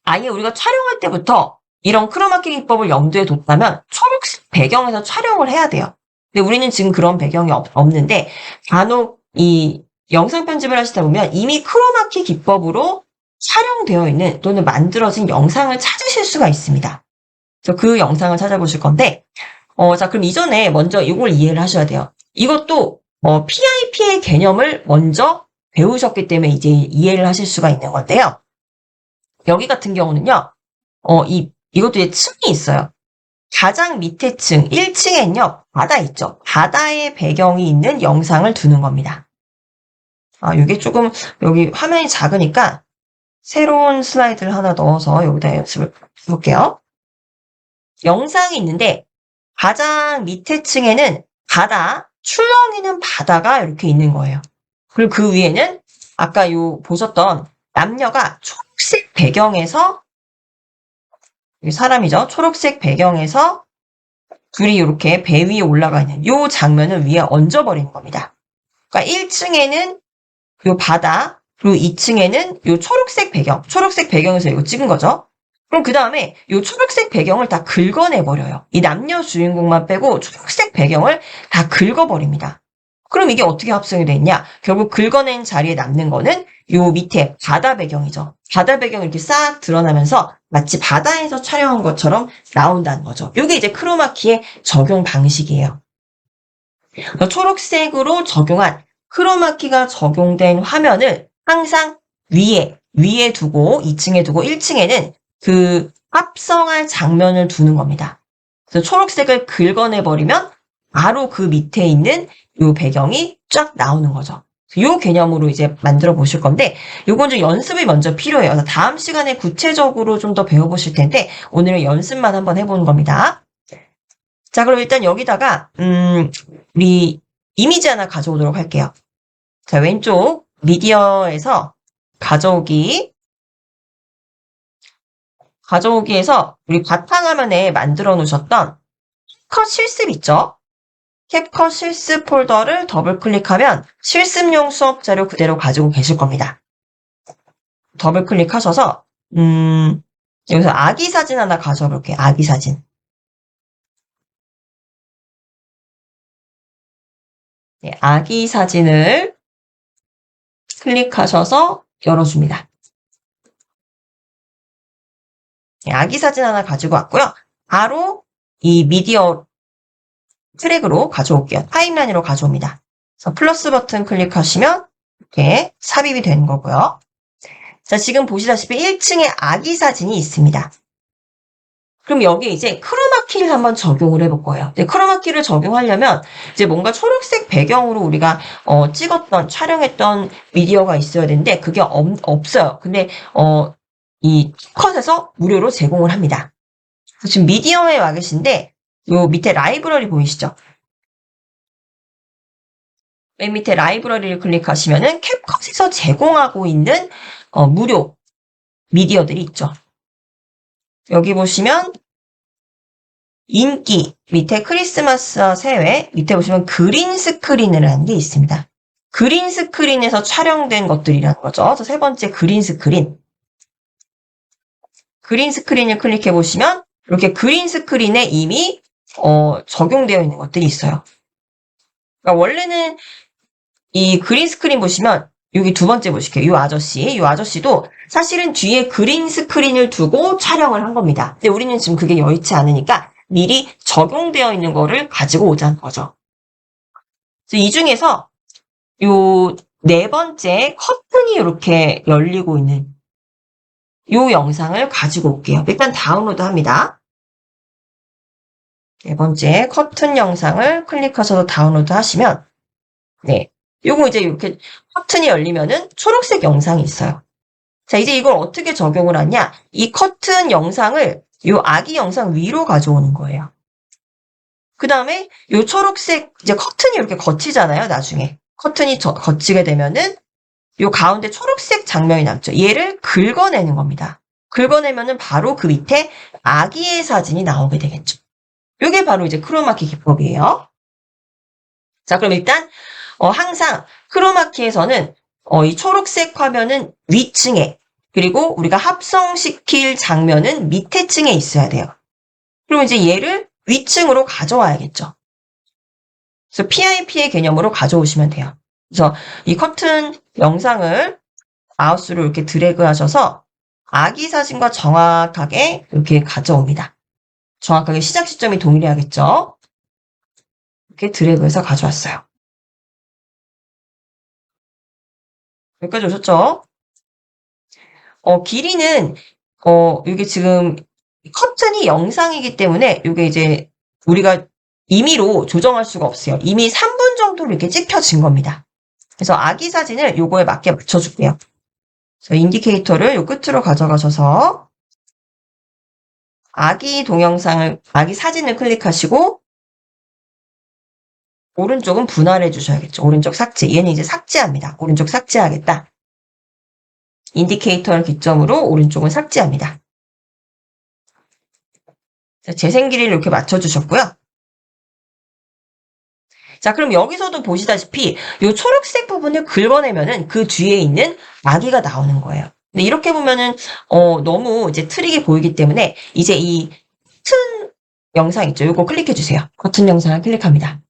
아예 우리가 촬영할 때부터 이런 크로마키 기법을 염두에 뒀다면 초록색 배경에서 촬영을 해야 돼요. 근데 우리는 지금 그런 배경이 없는데 간혹 이 영상 편집을 하시다 보면 이미 크로마키 기법으로 촬영되어 있는 또는 만들어진 영상을 찾으실 수가 있습니다. 그래서 그 영상을 찾아보실 건데 자 그럼 이전에 먼저 이걸 이해를 하셔야 돼요. 이것도 PIP의 개념을 먼저 배우셨기 때문에 이제 이해를 하실 수가 있는 건데요. 여기 같은 경우는요, 이것도 이제 층이 있어요. 가장 밑에 층, 1층엔요, 바다 있죠. 바다의 배경이 있는 영상을 두는 겁니다. 이게 조금, 여기 화면이 작으니까, 새로운 슬라이드를 하나 넣어서 여기다 연습을 해볼게요. 영상이 있는데, 가장 밑에 층에는 바다, 출렁이는 바다가 이렇게 있는 거예요. 그리고 그 위에는, 아까 보셨던 남녀가 초록색 배경에서 사람이죠. 초록색 배경에서 둘이 이렇게 배 위에 올라가 있는 이 장면을 위에 얹어버리는 겁니다. 그러니까 1층에는 이 바다, 그리고 2층에는 이 초록색 배경에서 이거 찍은 거죠. 그럼 그 다음에 이 초록색 배경을 다 긁어내버려요. 이 남녀 주인공만 빼고 초록색 배경을 다 긁어버립니다. 그럼 이게 어떻게 합성이 되냐? 결국 긁어낸 자리에 남는 거는 요 밑에 바다 배경이죠. 바다 배경이 이렇게 싹 드러나면서 마치 바다에서 촬영한 것처럼 나온다는 거죠. 이게 이제 크로마키의 적용 방식이에요. 초록색으로 적용한 크로마키가 적용된 화면을 항상 위에 두고 2층에 두고 1층에는 그 합성할 장면을 두는 겁니다. 그래서 초록색을 긁어내버리면 바로 그 밑에 있는 요 배경이 쫙 나오는 거죠. 요 개념으로 이제 만들어 보실 건데 요건 좀 연습이 먼저 필요해요. 그래서 다음 시간에 구체적으로 좀 더 배워보실 텐데 오늘은 연습만 한번 해보는 겁니다. 자, 그럼 일단 여기다가 우리 이미지 하나 가져오도록 할게요. 자, 왼쪽 미디어에서 가져오기에서 우리 바탕화면에 만들어 놓으셨던 컷 실습 있죠? 캡컷 실습 폴더를 더블 클릭하면 실습용 수업 자료 그대로 가지고 계실 겁니다. 더블 클릭하셔서 여기서 아기 사진 하나 가져와 볼게요. 아기 사진. 네, 아기 사진을 클릭하셔서 열어줍니다. 네, 아기 사진 하나 가지고 왔고요. 바로 이 미디어 트랙으로 가져올게요. 타임라인으로 가져옵니다. 그래서 플러스 버튼 클릭하시면 이렇게 삽입이 되는 거고요. 자, 지금 보시다시피 1층에 아기 사진이 있습니다. 그럼 여기에 이제 크로마키를 한번 적용을 해볼 거예요. 크로마키를 적용하려면 이제 뭔가 초록색 배경으로 우리가 촬영했던 미디어가 있어야 되는데 그게 없어요. 근데 이 컷에서 무료로 제공을 합니다. 지금 미디어에 와 계신데 요 밑에 라이브러리 보이시죠? 맨 밑에 라이브러리를 클릭하시면은 캡컷에서 제공하고 있는 무료 미디어들이 있죠. 여기 보시면 인기 밑에 크리스마스와 새해 밑에 보시면 그린 스크린이라는 게 있습니다. 그린 스크린에서 촬영된 것들이라는 거죠. 그래서 세 번째 그린 스크린. 그린 스크린을 클릭해 보시면 이렇게 그린 스크린에 이미 적용되어 있는 것들이 있어요. 그러니까 원래는 이 그린 스크린 보시면 여기 두 번째 보실게요. 이 아저씨도 사실은 뒤에 그린 스크린을 두고 촬영을 한 겁니다. 근데 우리는 지금 그게 여의치 않으니까 미리 적용되어 있는 거를 가지고 오자는 거죠. 그래서 이 중에서 요 네 번째 커튼이 이렇게 열리고 있는 요 영상을 가지고 올게요. 일단 다운로드 합니다. 네 번째 커튼 영상을 클릭하셔서 다운로드 하시면 네. 요거 이제 이렇게 커튼이 열리면은 초록색 영상이 있어요. 자, 이제 이걸 어떻게 적용을 하냐? 이 커튼 영상을 요 아기 영상 위로 가져오는 거예요. 그 다음에 요 초록색 이제 커튼이 이렇게 거치잖아요. 나중에 커튼이 거치게 되면은 요 가운데 초록색 장면이 남죠. 얘를 긁어내는 겁니다. 긁어내면은 바로 그 밑에 아기의 사진이 나오게 되겠죠. 요게 바로 이제 크로마키 기법이에요. 자, 그럼 일단 항상 크로마키에서는 이 초록색 화면은 위층에, 그리고 우리가 합성시킬 장면은 밑에 층에 있어야 돼요. 그럼 이제 얘를 위층으로 가져와야겠죠. 그래서 PIP의 개념으로 가져오시면 돼요. 그래서 이 커튼 영상을 마우스로 이렇게 드래그 하셔서 아기 사진과 정확하게 이렇게 가져옵니다. 정확하게 시작 시점이 동일해야겠죠. 이렇게 드래그해서 가져왔어요. 여기까지 오셨죠? 길이는 이게 지금 커튼이 영상이기 때문에 이게 이제 우리가 임의로 조정할 수가 없어요. 이미 3분 정도로 이렇게 찍혀진 겁니다. 그래서 아기 사진을 요거에 맞게 맞춰줄게요. 그래서 인디케이터를 요 끝으로 가져가셔서 아기 사진을 클릭하시고 오른쪽은 분할해 주셔야겠죠. 오른쪽 삭제. 얘는 이제 삭제합니다. 오른쪽 삭제하겠다. 인디케이터를 기점으로 오른쪽은 삭제합니다. 재생 길이를 이렇게 맞춰주셨고요. 자, 그럼 여기서도 보시다시피 이 초록색 부분을 긁어내면은 그 뒤에 있는 아기가 나오는 거예요. 근데 이렇게 보면은 너무 이제 트릭이 보이기 때문에 이제 이 커튼 영상 있죠? 이거 클릭해 주세요. 커튼 영상을 클릭합니다.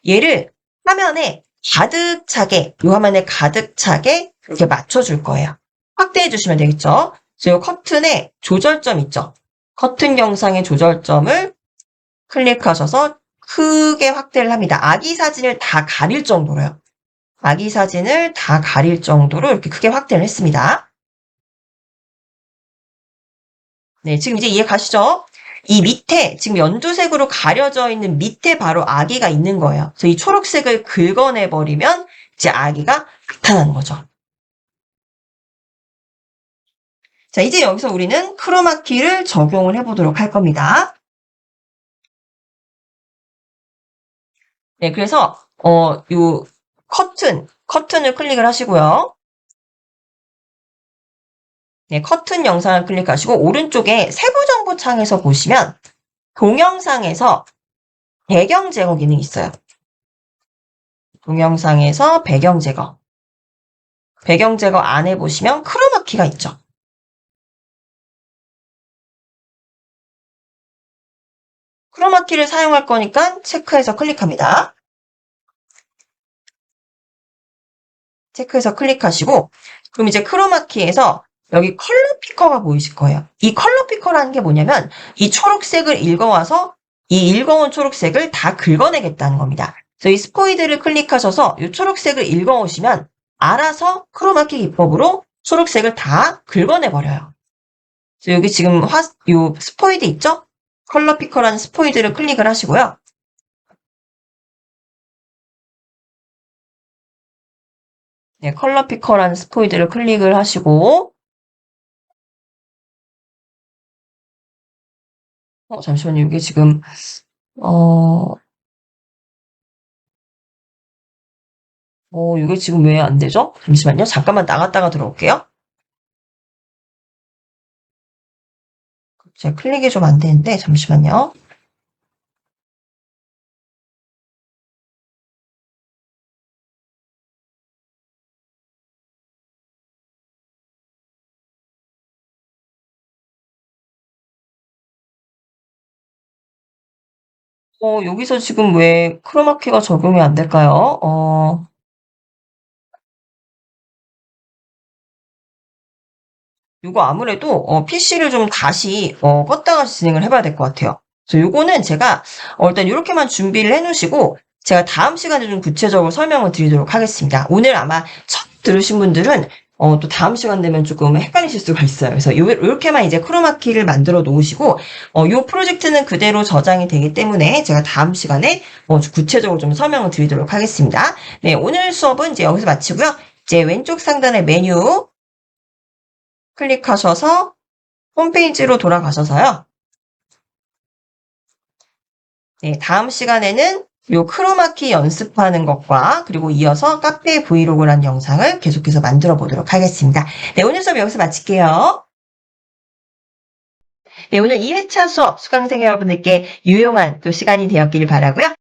얘를 화면에 가득 차게, 이 화면에 가득 차게 이렇게 맞춰줄 거예요. 확대해 주시면 되겠죠? 그래서 이 커튼에 조절점 있죠? 커튼 영상의 조절점을 클릭하셔서 크게 확대를 합니다. 아기 사진을 다 가릴 정도로요. 아기 사진을 다 가릴 정도로 이렇게 크게 확대를 했습니다. 네, 지금 이제 이해 가시죠? 이 밑에 지금 연두색으로 가려져 있는 밑에 바로 아기가 있는 거예요. 그래서 이 초록색을 긁어내버리면 이제 아기가 나타나는 거죠. 자, 이제 여기서 우리는 크로마키를 적용을 해보도록 할 겁니다. 네, 그래서 요 커튼을 클릭을 하시고요. 네, 커튼 영상을 클릭하시고 오른쪽에 세부 정보 창에서 보시면 동영상에서 배경 제거 기능이 있어요. 동영상에서 배경 제거. 배경 제거 안에 보시면 크로마키가 있죠. 크로마키를 사용할 거니까 체크해서 클릭합니다. 체크해서 클릭하시고 그럼 이제 크로마키에서 여기 컬러 피커가 보이실 거예요. 이 컬러 피커라는 게 뭐냐면 이 초록색을 읽어와서 이 읽어온 초록색을 다 긁어내겠다는 겁니다. 그래서 이 스포이드를 클릭하셔서 이 초록색을 읽어오시면 알아서 크로마키 기법으로 초록색을 다 긁어내버려요. 그래서 여기 지금 요 스포이드 있죠? 컬러 피커라는 스포이드를 클릭을 하시고요. 네, 컬러 피커라는 스포이드를 클릭을 하시고 잠시만요. 이게 지금 이게 지금 왜 안 되죠? 잠시만요. 잠깐만 나갔다가 들어올게요. 제가 클릭이 좀 안 되는데 잠시만요. 여기서 지금 왜 크로마키가 적용이 안 될까요? 이거 아무래도 PC를 좀 다시 껐다가 진행을 해봐야 될 것 같아요. 그래서 요거는 제가 일단 이렇게만 준비를 해놓으시고 제가 다음 시간에 좀 구체적으로 설명을 드리도록 하겠습니다. 오늘 아마 처음 들으신 분들은 또 다음 시간 되면 조금 헷갈리실 수가 있어요. 그래서 요렇게만 이제 크로마키를 만들어 놓으시고 요 프로젝트는 그대로 저장이 되기 때문에 제가 다음 시간에 구체적으로 좀 설명을 드리도록 하겠습니다. 네, 오늘 수업은 이제 여기서 마치고요. 이제 왼쪽 상단의 메뉴 클릭하셔서 홈페이지로 돌아가셔서요. 네, 다음 시간에는 요 크로마키 연습하는 것과 그리고 이어서 카페 브이로그라는 영상을 계속해서 만들어 보도록 하겠습니다. 네, 오늘 수업 여기서 마칠게요. 네, 오늘 2회차 수업 수강생 여러분들께 유용한 또 시간이 되었길 바라고요.